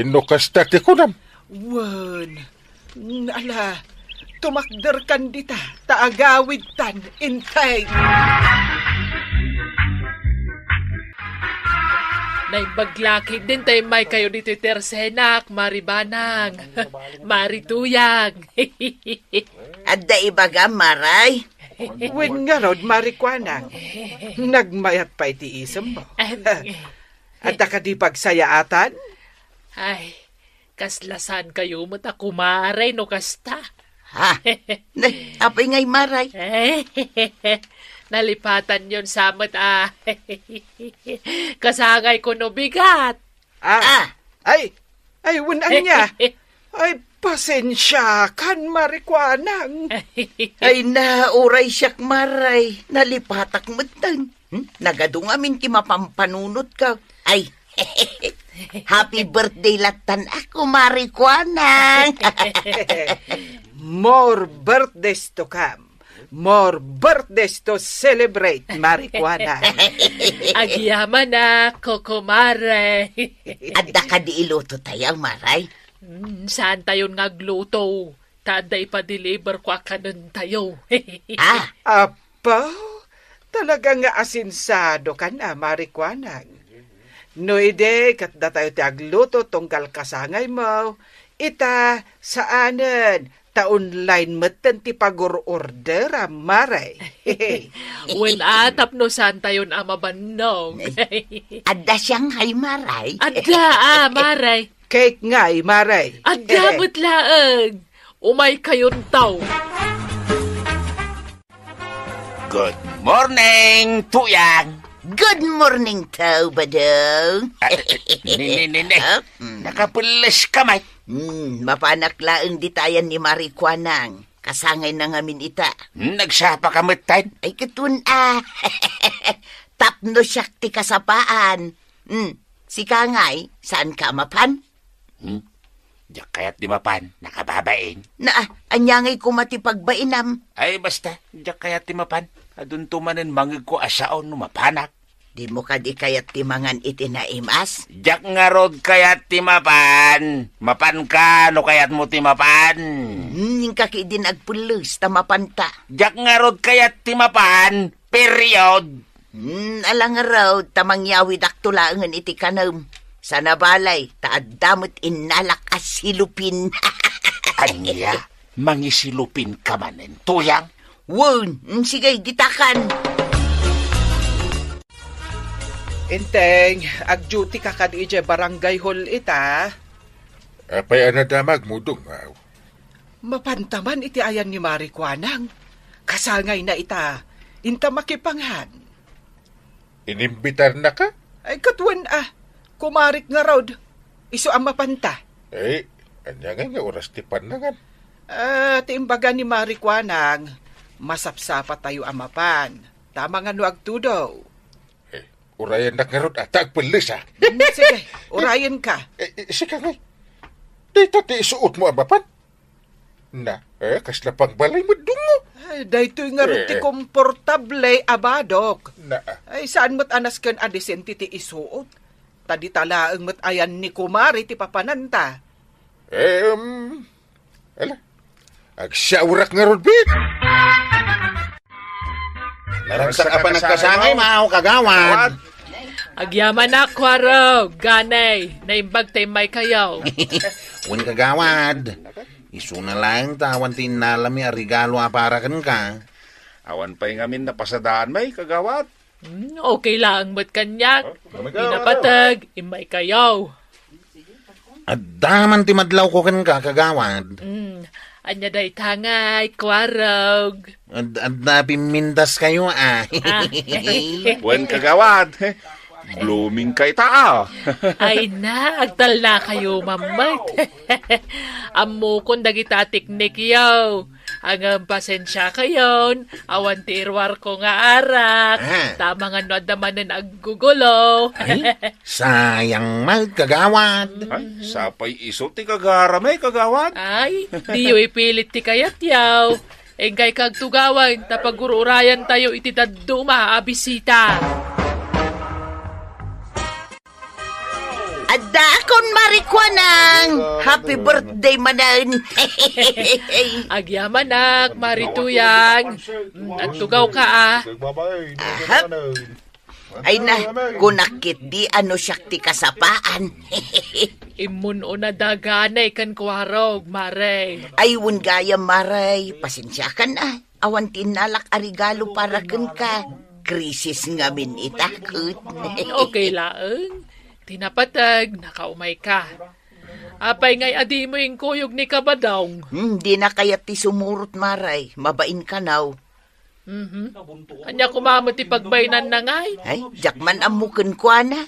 No kastati ko nam. Wan, ala, tumakder kan dita, taagawid tan, Inteng. Naibaglaki din tayo may kayo dito tersenak, Maribanang, Marituyag. Adda ibaga, Maray. Wen nga rod, Marikwana. Nagmayat pa iti isem mo. Adda ka di pagsayaatan? Ay, kaslasan kayo mo ta kumaray no kasta. Apay ngay, Maray. Nalipatan yon samat kasagay ko no bigat. Ay, wunan niya. Ay, pasensya kan, Marikwanang. Ay, nauray siyak, Maray. Nalipatak mo tan. Nagadungamin ti mapampanunot ka. Ay, Happy birthday latan ako, Marikwanang. More birthdays to come. More birthdays to celebrate, Marikwana. Agyaman na, Kokomare. Adda ka di iluto tayo, Maray. Saan tayo ngagluto? Taday pa-deliver ko akanon tayo. Apa, talaga nga asinsado ka na, Marikwanang. No ide, kat da tayo tiagluto tungkal kasangay mo. Ita, saanan, ta-online meten ti pag-order, Maray. When atap no saan tayo amabanong. Adda siyang hay, Maray. Adda, Maray. Cake nga'y, Maray. Adda, butlaang. Umay kayon tao. Good morning, Tuyang. Good morning, tao, Badong. Nini. Nakapulis ka, may. Mapanaklaan di tayan ni Marikwanang. Kasangay na ngamin ita. Nagsapa ka matan. Ay, katun Tapno syakti kasapaan. Si Kangay, saan ka mapan? Diyak kaya't di mapan, nakababain. Anyangay ko matipagbainam. Ay, basta, diyak kaya't di mapan. Adun tumanin mangig ko asaon no mapanak. Di mo ka di kaya't timangan itinaimas? Diyak nga rod kaya't ti mapan. Mapan ka, no kaya't mo ti mapan. Yung kaki din agpulos, tamapanta. Diyak nga rod kaya't ti mapan. Period. Alang raw, tamangyawi daktulangan iti kanam. Sa nabalay, taadamot inalak as silupin. Anya, mangisilupin ka manin, Tuyang. Wun, sige, ditakan. Inteng, ag-duty ka ka di barangay hall ita. Apay anadamag mo dungaw. Mapantaman iti ayan ni Marikwanang. Kasangay na ita, inta makipanghan. Inimbitar na ka? Ay katwan kumarik nga raw, iso ang mapanta. Anya nga oras ti panangan. Tiimbaga ni Marikwanang, masapsapa tayo amapan. Tama nga no agtudo. Urayan na karot at agpulis Sige, urayan ka. Sika ngay. Dito ti isuot mo amapan. Kasla pang balay mo dungo. Dahito nga rin ti komportable abadok. Na. Ay, saan mo't anas kan adesente ti isuot? Tadi talaang mo't ayan ni kumari ti papananta. Ala. Agsaurak nga ron, Bit. Naragsak ka pa nagkasangay, maaw kagawad. Agyaman na, Kwaro. Ganay. Naimbag tayo may kayaw. Wen kagawad. Isu na lang tawan tinalami a regalo para kan ka. Awan pa'y ngamin na pasadaan may kagawad. Okay lang, mat kanyak. Pinapatag, imay kayaw. At daman ti madlaw ko kan ka, kagawad. Anya day tangay, Kwarog. At napimindas kayo, Wen kagawad. Blooming kay taa. Ay na, agtal na kayo, mamay. Amo kong dagita tiknik yaw. Ang pasensya kayon, awan tirwar ko nga arak. Tama nga no damanan aggugulo. Sayang mal, kagawad. Ay, sapay iso ti kagaramay, kagawad. Ay, di yu ipilit ti kayat yaw. Engkay kagtugawan, tapagururayan tayo iti daduma, abisita. Adda akon Marikwanang. Happy birthday manan. Agyaman nak, Marituyang. Nagtugaw ka Ay na, kunakit di ano syakti kasapaan. Imun o na daganay kan Kwarog, Mare. Ay wun gaya Maray, pasensya ka na. Awan tinalak a regalo para kan ka. Krisis ngamin itakot. Okay lang. Tinapatag, nakaumay ka. Apay ngay adi mo yung kuyog ni Kabadong. Di na kaya ti sumurot Maray, mabain ka naw. Anya kumamot ipagbainan na ngay. Ay, jakman amukin ko na.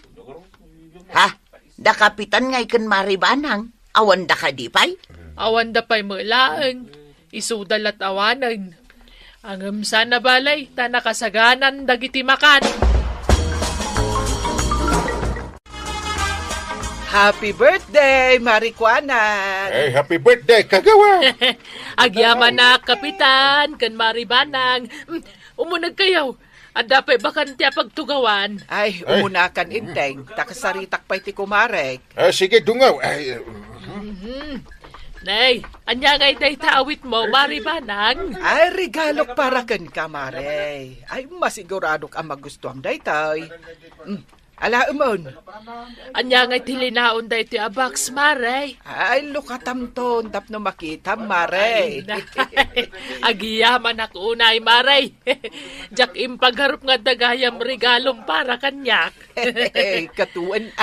Ha? Da kapitan ngay kan Maribanang. Awan da ka di pay? Awan da pay mulaan. Isudal at awanan. Ang sana balay, tanakasaganan dagiti makan. Happy birthday, Marikwanan! Ay, happy birthday, kagawad! Agyaman na, kapitan, kan maribanang. Umunag kayo. Ada pa'y bakantya pagtugawan. Ay, umunakan inteng. Takasaritak pa'y ti kumarek. Sige, dungaw. Ay, Nay, anya ngay day taawit mo, maribanang. Ay, regalok para kan kamare. Ay, masigurado ka magustuhan daytay. Ala umon. Anya ngay tilinaon day ti abaks, maray. Ay, lukatamton, tapno makita, mare. Agiyaman ako unay, maray. Jak impagharap nga dagayam regalong para kanyak. Katuan.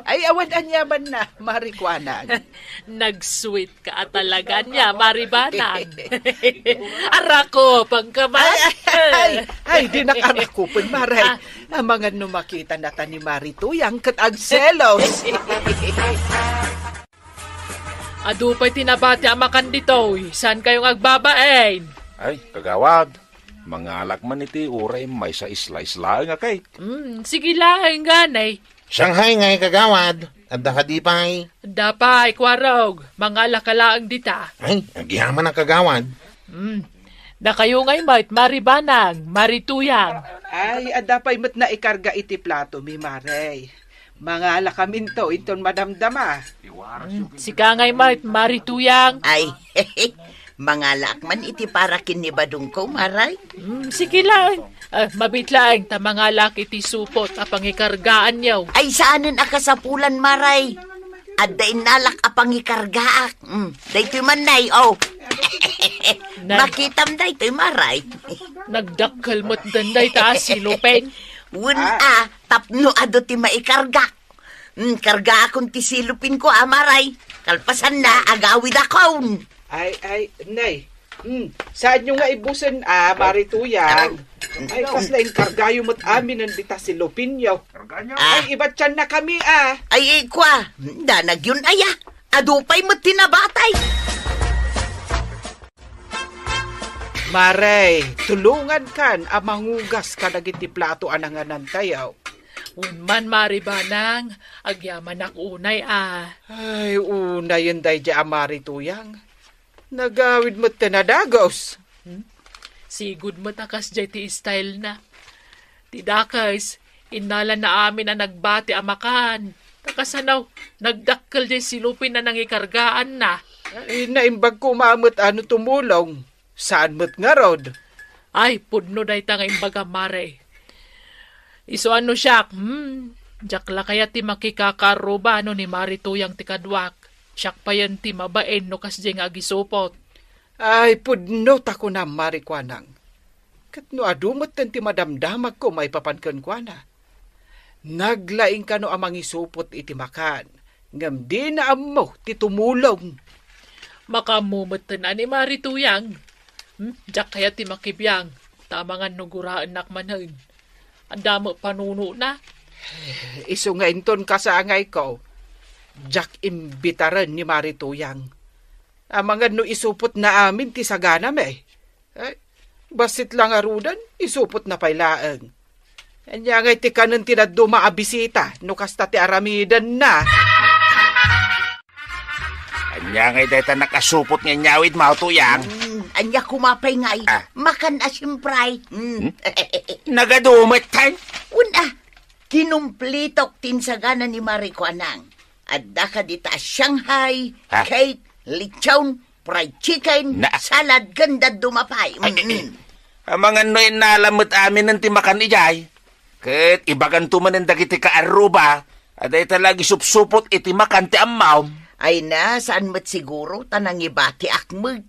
Ay, awan anyaman na, Marikwanan. Nag-sweet ka talaga niya, maribanang. Arako, pangkaman. Ay, di nakarakupon, maray. Ang mga numakita na ni Marituyang kat agselos. Adu pa'y tinabati ang makan dito. Saan kayong agbabain? Ay, kagawad. Mga alak man iti uray may sa isla-isla nga kay. Sige lang, ganay. Shanghai ngay kagawad. At dakadipay. Dapay, kwarog. Mga lakalaang dita. Ay, agyaman ang kagawad. Da kayo ngay mait, maribanang, marituyang. Ay, adapay mat na ikarga iti plato, mi Marey. Mga lakaminto, inton madamdama. Sika ngay mait, marituyang. Ay, mga lakman iti para kinibadong ko, maray. Sige lang. Mabitlaang ta mga lak iti supot apang ikargaan yaw. Ay, saanin akasapulan, maray. At dain nalak apang ikargaak. Daytoy man nay, oh. Makitam daytoy, maray. Nagdakkel mo't danday taas silupin. Tapno ado ti maikargak. Karga akong ti silupin ko, maray. Kalpasan na, agawid akon. Ay, nay. Saan nyo nga ibusan, Marituyang? Ay, kas na yung kargayo mo't amin nandita si Lupinyo. Ay, iba't yan na kami, Ay, kwa. Danag yun, aya. Adupay mo't tinabatay. Maray, tulungan kan amangugas ka nagiti plato ananganan tayo. Unman maribanang, agyaman ak unay Ay, unay yun day di Marituyang. Nagawid mo't tinadagos. Sigud mo takas jay ti style na. Tidakais, inala na amin na nagbati amakan. Takasanaw, nagdakkel jay silupin na nangikargaan na. Ay, naimbag ko mamot tumulong. Saan mo't nga rod? Ay, pudno day ta nga imbaga mare. Iso siyak, jakla kaya ti makikakaroba ni Marituyang ti kadwak. Siyak pa yan ti mabaen no kas jay nga agisupot. Ay, pudno tako na, Marikwanang. Kat no adumot ti madamdamag ko may papankan kwa na. Naglaing ka no amang isupot iti makan. Ngam di na amo ti tumulong. Makamumot na ni Marituyang. Jak kaya ti makibiyang. Tamangan nuguraan nakmanan. Ang damo panuno na. Iso nga inton kasaangay ko. Jak imbitaran ni Marituyang. Amangan no isupot na amin ti sagana me. Basit lang arudan, isupot na pailaang. Anya ngay ti kanan tinaddo maabisita, no kasta ti aramidan na. Anya ngay dayta nakasupot nga nyawid, Mautuyang. Anya kumapay ngay, makan asimpray. Nagadumit kan? Kinumplitok tinsagana ni Marikwanang. Adda ka dita Shanghai, cake, lechon, fried chicken, salad, ganda dumapay. Mga noy nalamot amin ng timakan ijay. Ket ibagan tuman ng dagiti kaaruba. Aday talagi supsupot iti makan ti amaw. Ay na, saan mo't siguro tanang ibati akmag.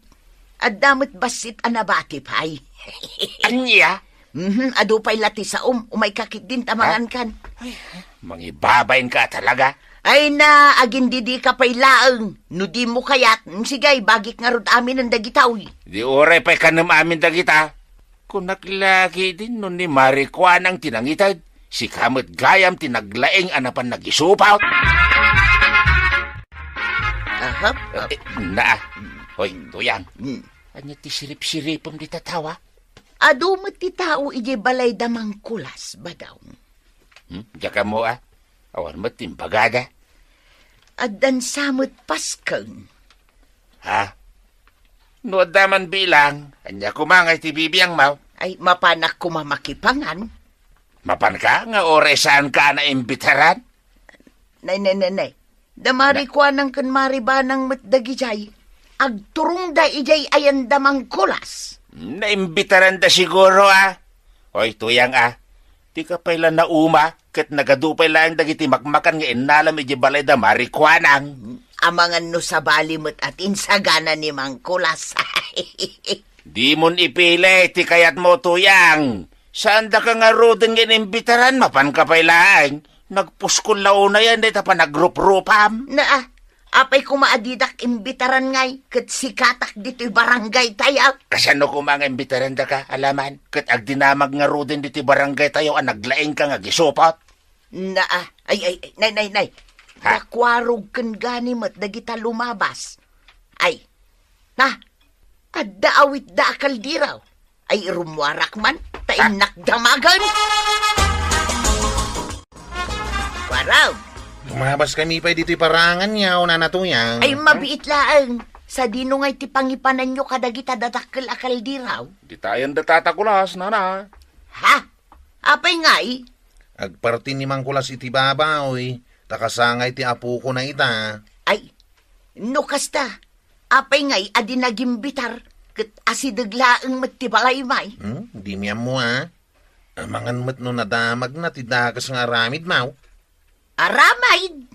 Adamot basit anabati pay. Anya? Ado pa'y lati sa umay kakit din tamangan kan. Mangibabain ka talaga. Ay na, agin di ka pa'y laang. No di mo kayat, sigay, bagik nga rod amin ang dagitaw. Di oray pa'y kanam amin dagita. Kung naglagi din nun ni Marikwanang tinangitad, si kamot gayam tinaglaeng anapan nag-isupaw. Hoy, Tuyang. Anya ti sirip-siripom di tatawa? Ado mo ti tao ije balay damang kulas ba daw? Diyan ka mo Awan mo timbagada. Adan samot paskeng. Ha? No daman bilang, anya kumangay ti bibiyang mau. Ay mapanak kumamakipangan. Mapan ka nga oresan ka na imbitaran? Nay. Damari kwa nang kan maribanang matdagijay. Agturong da ijay ayan damang kulas. Naimbitaran da siguro Hoy, tuyang Di ka pala na uma, kat nagadupay lang dagiti makmakan nga inalam iji balay da marikwanang. Amangan no sa balimot at insagana ni Mang Kulas. Di mon ipili, ti kayat mo tuyang. Saan da ka nga rodeng inimbitaran, mapan ka pala Nagpuskol launa yan, dito pa nagrup-rupam. Apay kumaadidak imbitaran ngay, kat sikatak dito'y barangay tayo. Kasano kumang imbitaran da ka, alaman? Kat agdinamag nga rodin dito'y barangay tayo, naglaing ka nga gisupot. Nay. Nakwarog kan ganimot na kita lumabas. Adda awit da akal diraw. Ay rumwarak man, tain nakdamagan. Waraw. Lumabas kami pa dito'y parangan niya o nanatuyang. Ay mabiit laang. Sa dino nga'y tipangipanan nyo kadagita datakkel akal diraw. Di tayo datatakulas, nana. Ha? Apay nga'y? Agparti ni Mang Kulas iti babaoy. Takasangay ti apo ko na ita. Ay, no kasta. Apay nga'y adi nagimbitar. Kat asidaglaang matibalay may. Di miyam mo Amangan mat no nadamag na ti dakas nga aramid mau. Aramaid?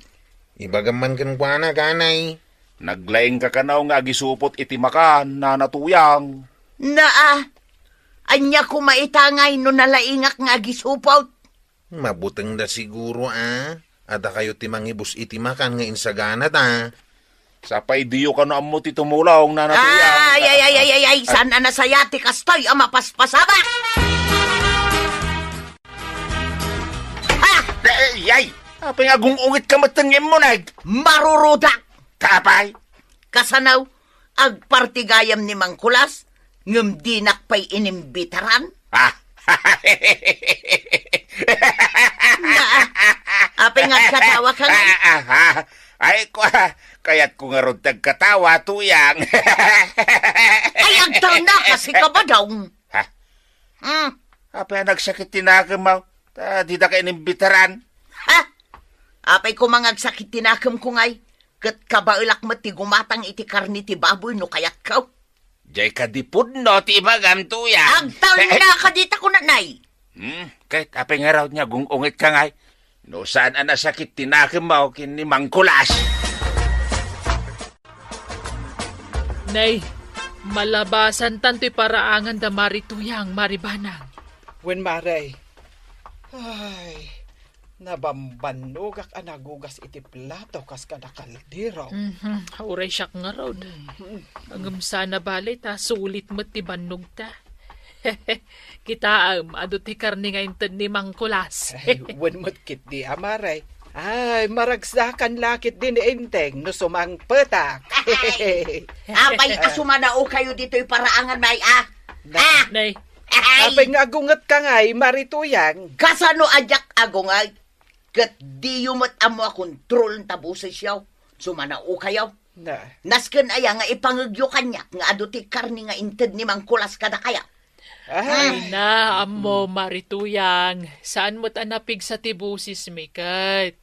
Ibagaman kan kwa na ganay. Naglaing ka kanaw nga gisupot iti makan, nanatuyang. Anya kumaitangay no nalaingak nga gisupot. Mabuteng da siguro Ada kayo ti mangibus iti makan nga insagana Sapay diyo ka na amo ti tumulaong, nanatuyang. Ay, saan nasayati kastoy ang mapaspasaba? Yay! Apay nga gungungit ka matangim mo Marurudak! Kapay! Kasanaw, agpartigayam ni Mang Kulas, ngam dinak pa'y inimbitaran? Apay nga katawa ka nga? Ay, kaya't ko nga ron tagkatawa, tuyang. Ay, agtar na kasi ka ba daw? Apay nagsakit tinakam mo. Di na ka inimbitaran. Apay ko mangagsakit tinakam ko ngay. Kat kabailak mo ti gumatang iti karni ti baboy no kayat ka. Jay ka di pudno ti ibagam tuyang. Agtar na ka dita ko nanay. Kahit apay nga raw niya gungungit ka ngay. No saan nasakit tinakam mo kini Mang Kulas. Nay, malabasan tanto'y paraangan da marituyang maribanang. Wen maray. Ay, nabambanugak anagugas iti plato kas kada kaldero. Uray siyak nga raw. Ang sana bali sulit mo ti bannog ta. Kita ado ti karni nga inted ni Mang Kulas. Ay, wen mo't kit di amaray. Ay, maragsakan lakit din inteng no sumang petak. Apay asumanao kayo dito'y paraangan may Nay, apay nga agungat ka ngay, marituyang. Kasano ajak agungay? Kat di yumot amo kontrol ng tabuses yaw. Sumanao kayo. Nasken aya nga ipangagyo kanyak nga ado ti karni nga inted ni Mang Kulas kada kaya. Ay, amo marituyang. Saan mo't anapig sa tibusis mikat?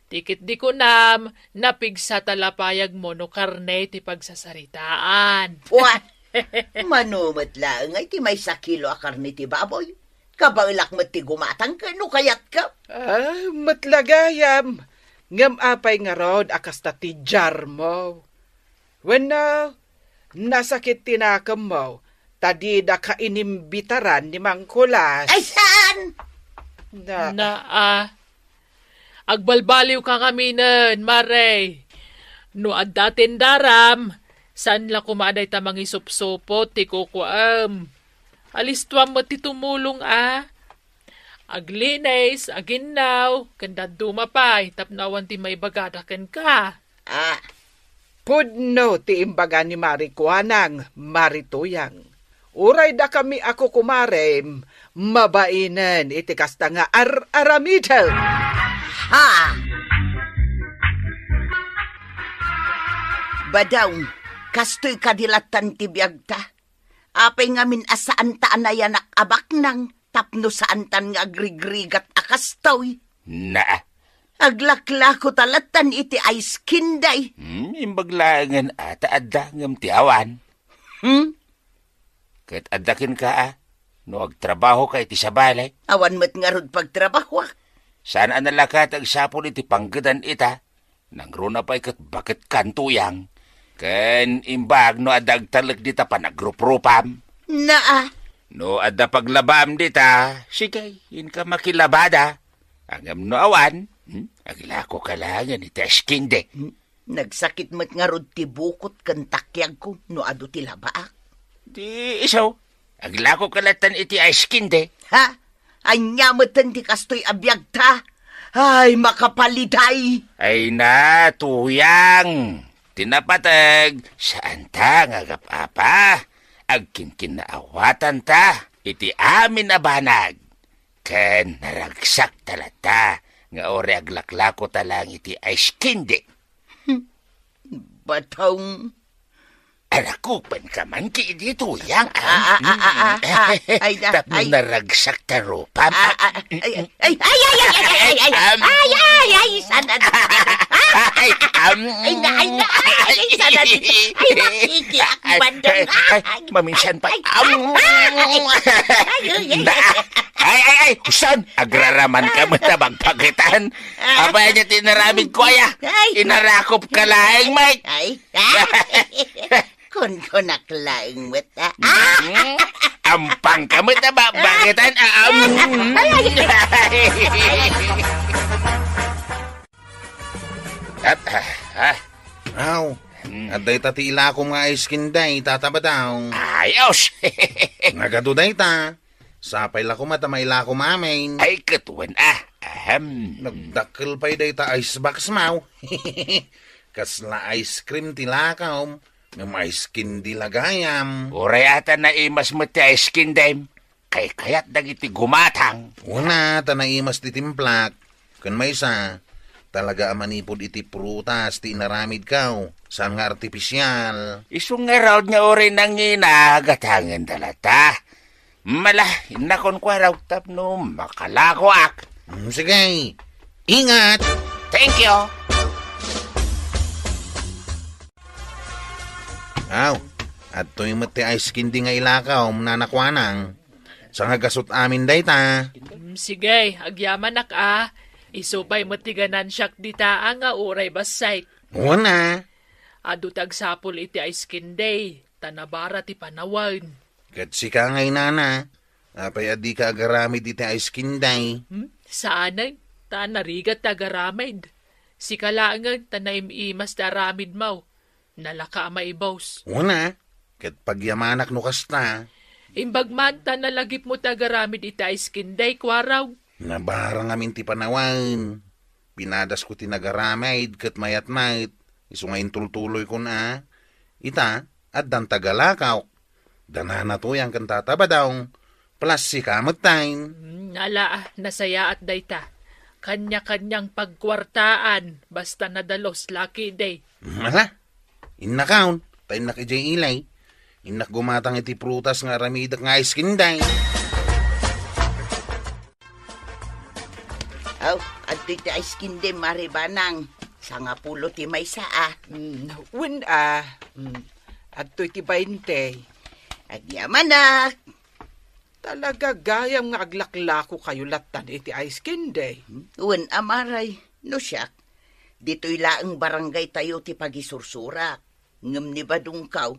Tikit di ko napig sa talapayag mo no karne ti pagsasaritaan. What? Manumat lang ay ti may sakilo a karne ti baboy. Kabailak mo ti gumatang ka no kayat ka. Matlagayam. Ngam apay nga rod akas ta ti jar mo. When nasakit tinakam mo, tadi da ka inimbitaran ni Mang Kulas. Ay saan? Agbalbaliw ka kami nun, Maray. No addatin daram, saan la kumaday tamang isupsupot, ti kukuam. Alistuam mo ti tumulong Aglinays, aginaw, kanda dumapay, tapnawan ti may bagadakan ka. Pudno ti imbaga ni Marikuanang, Marituyang. Uray da kami ako kumarem, mabainan iti kasta nga aramidal. Ha! Badawng, kastoy kadilatan ti biyag ta. Apay ngamin asaan ta anayanak abak nang tapno saan tan nga agrigrigat akastoy. Na, Aglaklako talatan iti ice kinday. imbaglangan ata adda ngam ti awan. Kat addakin ka no agtrabaho ka iti sa balay. Awan mo't nga rod pagtrabaho. Saan analakat ag sapon iti panggadan ita. Nangruna pa ikat bakit kantuyang. Ken imbag no adag talag dita pa nagrupropam. Naa. No adda paglabam dita, sige, in ka makilabada. Angam no awan, aglako ka lang iti eskinde. Nagsakit mo't nga rod ti bukot kan takyag ko no ado ti labaak. Di isaw, aglako kalatan iti eskinde. Ha? Anyamatan ti kastoy abiyag ta. Ay, makapaliday. Ay na, tuyang. Tinapatag, saan ta nga gapapa? Agkinkin na awatan ta, iti amin na banag. Ken naragsak talata, nga ore aglaklako talang iti aiskinde. Batong... Alakupan ka man ki dito, yang. Tapno naragsak tarupam. Sana maminsan pa. Kusan, agraraman ka mo tabang pagitan. Apa niya tinaramid ko, inarakop ka laing, Mike. Kun naklaing mo ta. Ampang ka mo tabang pagitan. Aw, aday ta ti ila ko nga iskinday, tataba daw. Ayos! Nagaduday ta. Sapay la ko mata maila ko mamin. Ay, katuan Nagdakkel pa'y day ta ice box maw. Kasla ice cream tilakaw. Ng ice candy lagayam. Uray ata na imas mo ti ice kindem. Kay kayat dagiti gumatang. Una, ta na imas ti timplak. Kan may isa, talaga amanipod iti prutas ti inaramid kaw. Saan nga artipisyal. Isong nga raw niya uray nang inagatangan talata. Mala, inakon ko raw tapno makalako ak. Sige, ingat! Thank you! Aw, at to'y mati ice candy nga ilakaw, nanakwanang. Sa nga gasot amin day ta. Sige, agyaman nak isupay matiganan siyak dita nga uray basayt. Una. Adu tagsapol iti ice day, tanabara ti panawan. Kat si ka ngay nana, apay adi ka agaramid iti ice candy. Saanay, ta narigat tagaramid. Si kalangan tanaim-imas daramid mau. Nalaka maibaws. Una, kat pagyamanak no kasta. Imbagman ta nalagip mo tagaramid iti ice day kwaraw. Nabarang amin ti panawan. Pinadas ko tinagaramid kat mayat-mayat. Iso ngayon tultuloy ko na. Ita, at dan tagalakaw. Danana to yang kantata ba daw. Plus si kamatay. Nala, nasaya at dayta. Kanya-kanyang pagkwartaan. Basta nadalos lucky day. Mala, innakaon. Tayo nakijay ilay. Inak gumatang iti prutas nga ramidak nga iskinday. Aw, adto iti iskinday maribanang. Sa nga pulo ti may saa. Adto iti 20. Agyaman na. Talaga gayam nga aglaklako kayo latan iti ice candy. Uwan amaray, no siyak. Dito'y laang barangay tayo ti pagisursurak. Ngam ni badungkaw,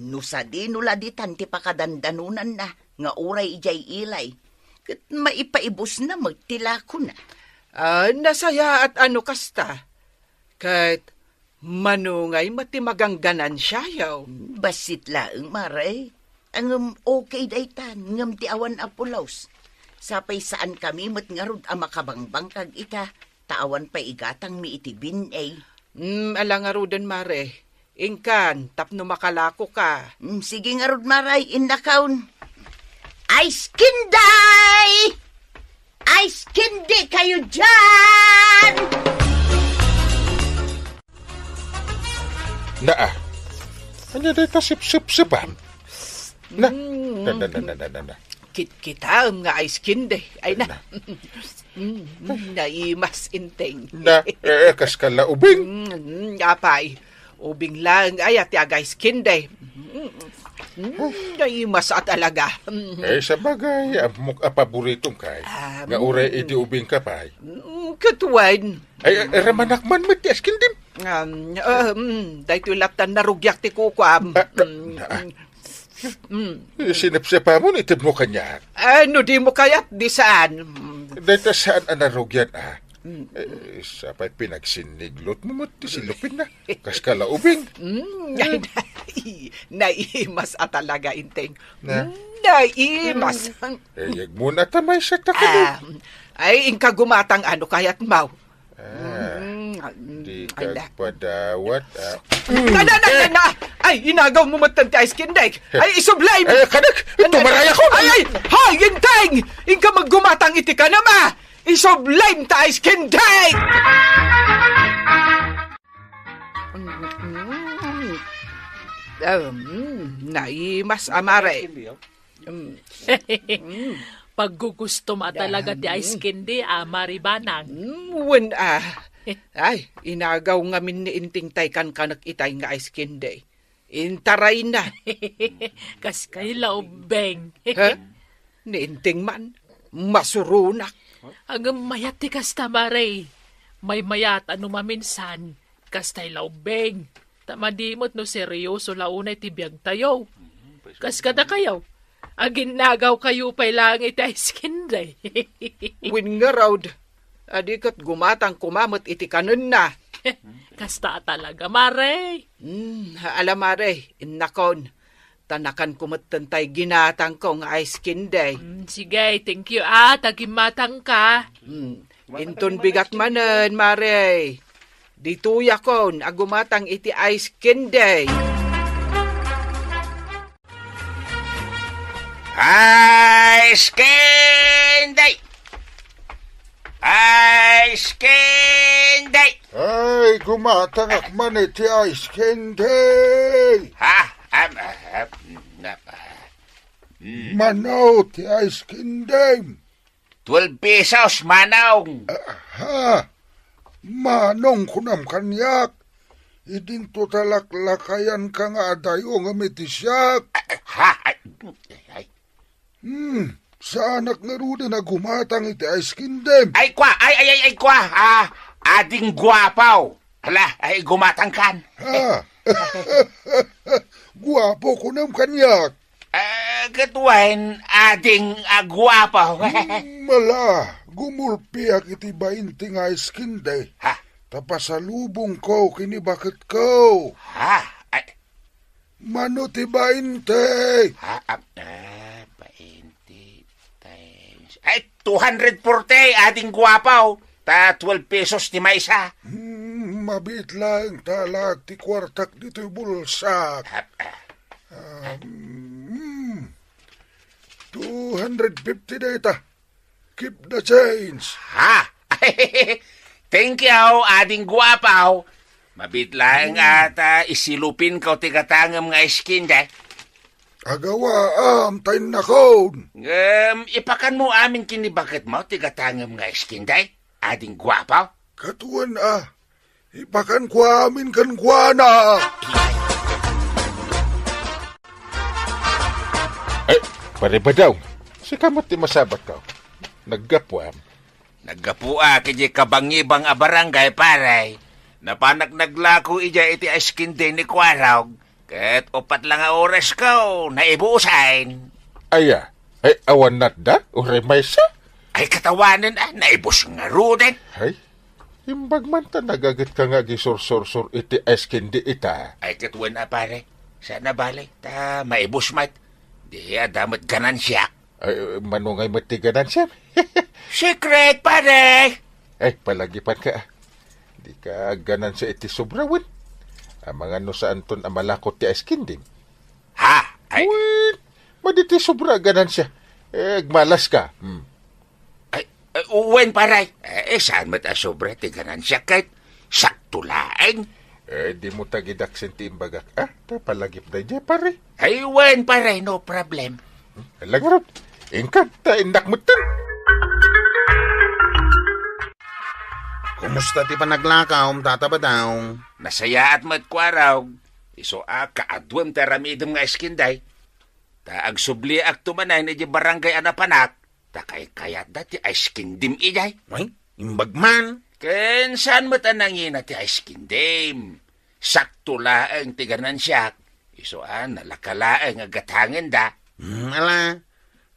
no sa dinula ditan ti pakadandanunan na, nga uray ijay ilay. Kat maipaibos na magtilako na. Nasaya at ano kasta. Kat manungay matimagangganan siya yaw. Basit laang maray. Ang okay daytan, ngam ti awan apulaws. Sapay saan kami mat ngarod ang makabangbang kag ita, taawan pa igatang mi iti binay. Alangarudan mare, ingkan, tapno makalako ka. Sige ngarod maray, indakaon. Ice Kinday! Ice Kindi kayo dyan! Naa. Ano dito sip-sip-sipan? Na. Na. Kita nga ice candy. Ay na. Naimas inteng. Na, kas kala ubing. Apay. Ubing lang ay ati aga ice candy. Naimas at alaga. Sa bagay, amok paboritong kay. Nga uray iti ubing ka pa. Katuan. Ay, ramanakman mo ti askindim. Dahil latan na rugyak ti kukwam. Sinapsapa mo, itib mo kanya. Ano di mo kayat di saan? Dahil saan ang narugyan, sapay pinagsiniglot mo ti silupin na. Kas kala ubing. Naimas at talaga, inteng. Na? Naimas. Yag muna tamay sa takalo. Ay, ingka gumatang ano kayat mau. Di ka padawat. Na! Ay, inagaw mo matanti ice kinday. Ay, isublay mo. Ay, kanak! Tumaray ako! Ay! Hay, inteng! Ingka maggumatang iti ka na ma! Isublay mo ta ice kinday! Naimas amare. Pag gusto mo talaga ti ice candy, maribanang. Ay, inagaw nga min ni inting taykan kanak itay nga ice candy. Intaray na. Kas kay laubeng. Ha? Ni inting man, masurunak. Ang mayat ti kasta maray. May mayat ano maminsan. Kastay laubeng. Tamadimot no seryoso launay ti biyag tayo. Kas kada kayo. Agin nagaw kayo pa'y lang iti ice candy. Win nga raud. Adikat gumatang kumamot iti kanon na. Kasta talaga, Mare. Alam, Mare, innakon. Tanakan kumatantay ginatang ko nga ice candy. Sige, thank you, tagimatang ka. Inton bigat manen, Mare. Dituya kon, agumatang iti ice candy. Ice candy! Ice candy! Ay, gumatangak man iti ice candy! Manaw ti ice candy! 12 pesos, manong! Manong kunam kanyak! Idinto talaklakayan ka nga adayo nga metisyak! Saanak nga ruda na gumatang iti ice candy! Ay kwa! Ading guwapaw! Hala, ay gumatang kan! Guwapo kunam kanyak! Katuan, ading guwapaw! Mala, gumulpiak iti 20 nga ice candy. Tapasalubong ko, kinibakit ko. Mano ti 20? 20 times... Ay, 240, ading guwapaw. Ta 12 pesos ti maysa. Mabit lang talag ti kwartak dito'y bulsak. 250 data. Keep the change. Thank you, ading guwapaw. Mabit lang at isilupin ko ti katangam nga iskin, Agawa tayo na kon. Ipakan mo amin kinibakit mo ti katangam nga iskin, ading guwapaw. Katuan ipakan ko amin kan guwana. Ay, pare ba daw? Si kamat ti masabat ka. Naggapuam. Nagapua kaya kabangibang a barangay, paray. Napanak naglako ija iti askin din ni Kwaraw. Ket upat lang a oras ko, naibuusain. Ay awan nat da? Uray may sa? Ay katawanan naibus nga ruden. Ay, imbag man ta nagagit ka nga gisur-sur-sur iti askin di ita. Ay katuwan pare, sana balay, ta maibus mat. Di adamat ganansya. Ay, manungay matiganan siya. Secret, pare! Ay, palagipan ka. Di ka ganan sa iti sobrawan. Ang mga no saan ton amalakot ti askin din. Ay? Uy, maditi sobra ganan siya. Gmalas ka. Ay, uwen, paray. Saan mat sobra ti ganansya kahit sakto laeng. Di mo tagidak senti imbagak. Tapalagip na dyan, pare. Ay, wen, pare, no problem. Alang ron. Ingkat, indak mo tan. Kumusta ti panaglakaw, Tata Badong? Nasaya at matkwaraw. Iso kaadwam taramidom nga iskinday. Ta agsubli ak tumanay ni di barangay anapanak. Ta kay kayat dati iskindim ijay. Ay, imbagman. Ken saan mo tanangin na ti iskindim? Sakto laeng tiganan siyak. Iso nalakalaeng agatangin da. Ala,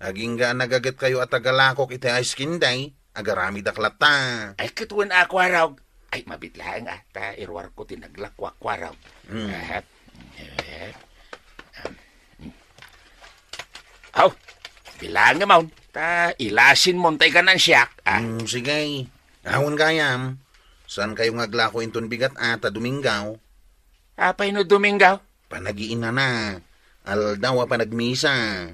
aging ga nagagat kayo at agalakok iti iskinday. Agarami daklata. Ay katuan ako araw. Ay mabitlaeng ta irwar ko tinaglakwak araw. Aw, bilang nga maun. Ta ilasin mo tay kanan siyak. Sige. Ahon gayam. Saan kayo ngaglako inton bigat ata Domingaw? Apay no Domingaw? Panagiina na. Aldaw panagmisa.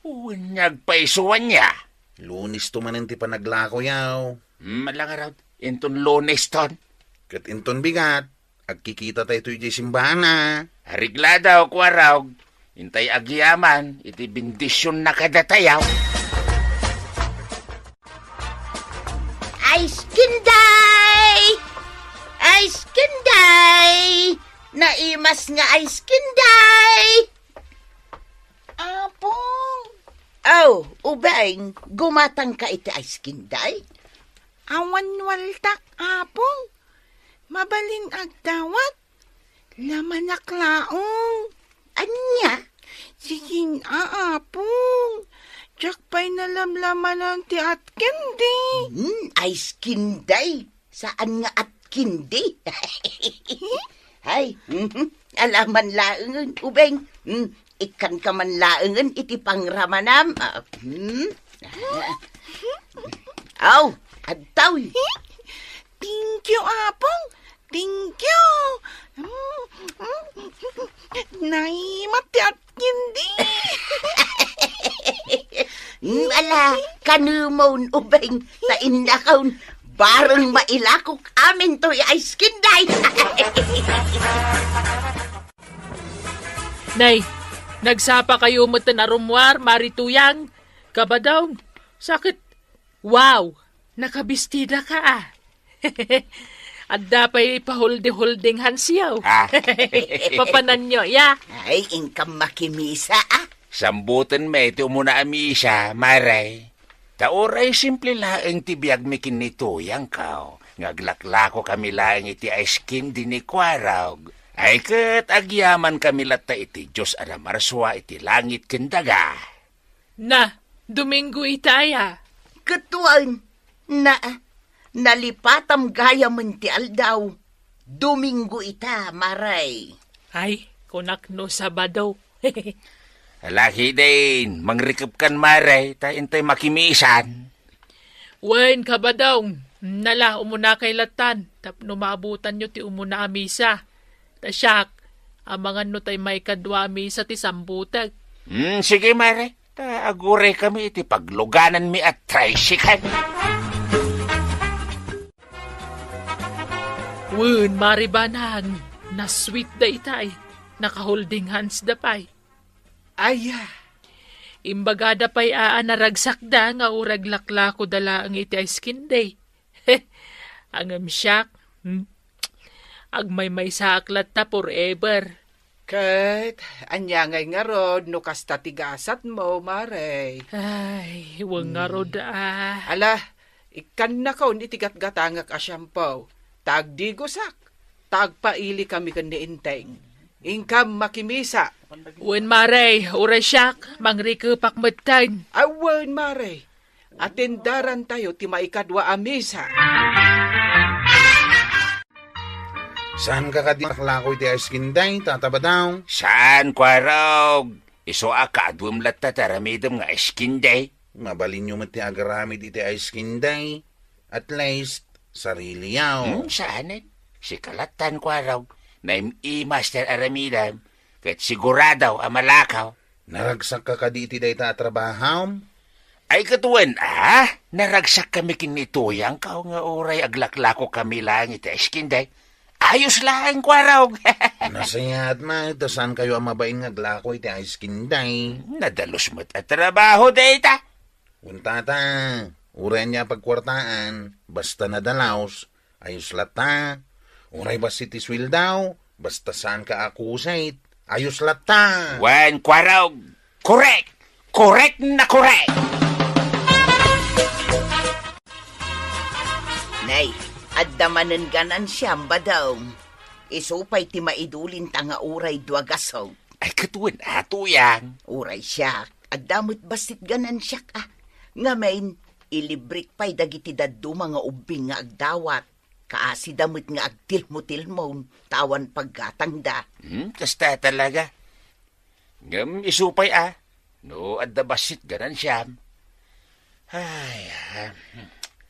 Unyag paisuan niya. Lunis to manin ti panaglako yaw. Malang araw, inton Lunes ton. Kat inton bigat, agkikita tayo ito'y simbahan na. Harigla daw ko araw, intay agyaman, iti bindisyon na kadatayaw. Ice Kinday! Ice Kinday! Naimas nga Ice Kinday! Apong! Oh, ubeng, gumatang ka iti Ice Kinday? Awan waltak, apong. Mabalin agdawat. Laman aklaong. Anya? Sigin, apong. Diyak pa'y nalamlamanan ti at kindi. Ice Kinday? Saan nga at kindi? Hay, alaman laengan, ubeng. Ikan ka man laengan iti pangramanam. Aw, adtaw. Thank you, apong. Thank you. Naimat ti at kindi. Ala, kanumon, ubeng, tainlakaw, barang mailakok amin to Ice Kinday. Nay, nagsapa kayo mo tanarumwar, marituyang, kabadong, sakit. Wow, nakabistida ka At dapay pahuldi-hulding hansiyaw. Papanan nyo, ya. Ay, ingkam makimisa Sambutan me iti umuna amisa, maray. Tauray simple laeng tibiyag mi kinituyang kao. Ngaglaklako kami laeng iti aiskin dini kwarag. Ay kat agyaman kami lata iti Diyos aramarswa iti langit kendaga. Na, Domingo itaya. Katuan, nalipatam gaya man ti aldaw. Domingo ita, maray. Ay, kunak no Sabado. Alaki din, mangrikap kan maray, ta intay makimisan. Wen, kabadong, nala umuna kay latan, tapno maabutan nyo ti umuna amisa. Tasyak, amangan no tay may kadwa amisa ti sambutag. Sige maray, ta agure kami iti pagluganan mi at tricycle. Wen, maribanang, na sweet da itay, naka-holding hands da pay. Aya. Imbaga da pay naragsak da nga urag laklako dala ang iti Ice Kinday. Ang amsyak, agmay sa aklat ta forever. Kat, anyangay nga rod, no kasta tigasat mo, maray. Ay, wang nga rod Ala, ikan na kaon itigat-gatangak asyampaw. Tagdigosak, tagpaili kami kaniinteng. Ingkam makimisa. Wen maray, urasyak, mangrikupak mattan. Awan, maray. Atendaran tayo ti maikadwa amisa. Saan ka kadimaklako iti Ice Kinday, Tata Badong? Saan kwarog? Iso kaadwam lata taramidom nga iskinday. Mabalin nyo mati agaramid iti Ice Kinday. At least, sarili yaw. Saan? Si kalatan kwarog. Master aramidam. Kahit siguradaw amalakaw. Naragsak ka ka di iti day ta trabahaw? Ay katuan, naragsak kami kinituyang kao nga oray aglaklako kami lang iti eskinday. Ayos lang, kwaraw. Nasayat ma, ito saan kayo ang mabain nga glako iti ice kinday. Nadalos mo't at trabaho, data. Untata, uray niya pagkwartaan, basta nadalaos, ayos lata. Uray ba si Tiswil daw, basta saan ka akusait, ayos lata. Wan, kwaraw, correct! Correct na correct! Nay, addamanen ganan siyam ba daw? Isupay ti maidulin ta nga uray duagasaw. Ay katuan, ato yan. Uray siya, addamot basit ganan siya Nga main, ilibrik pa'y dagiti daddo mga ubing nga agdawat. Kaasi damot nga agtilmo-tilmon, tawan paggatangda. Kasta talaga. Ngam isupay No, adda basit ganan siyam. Ay,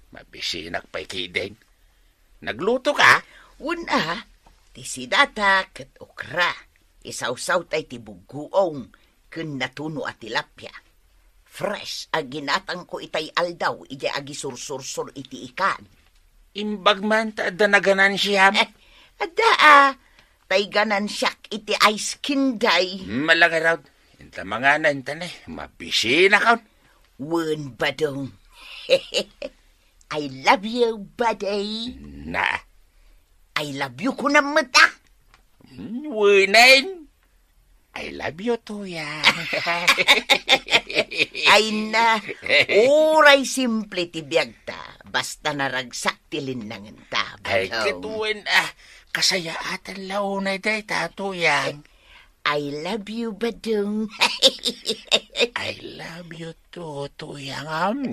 mabisinak pa'y kideng. Nagluto ka? Una, ti sidata ket okra. Isawsaw tay ti buguong, kun natuno at tilapia. Fresh, aginatang ko itay aldaw, iti agi sursursur iti ikan. Imbag man ta adda na ganan siyam. Adda tay ganan siyak iti ice kinday. Malanga raw. Inta mga nantan mabisinak ka. Wen badong. I love you, buddy. Na. I love you ko na mata. Wenain. I love you too, yan. Ay na, uray simple ti biyagta. Basta naragsak ti linangan ta. Ay, katuan, kasayaatan launay day, tato yan. I love you, badong. I love you too, tuyang.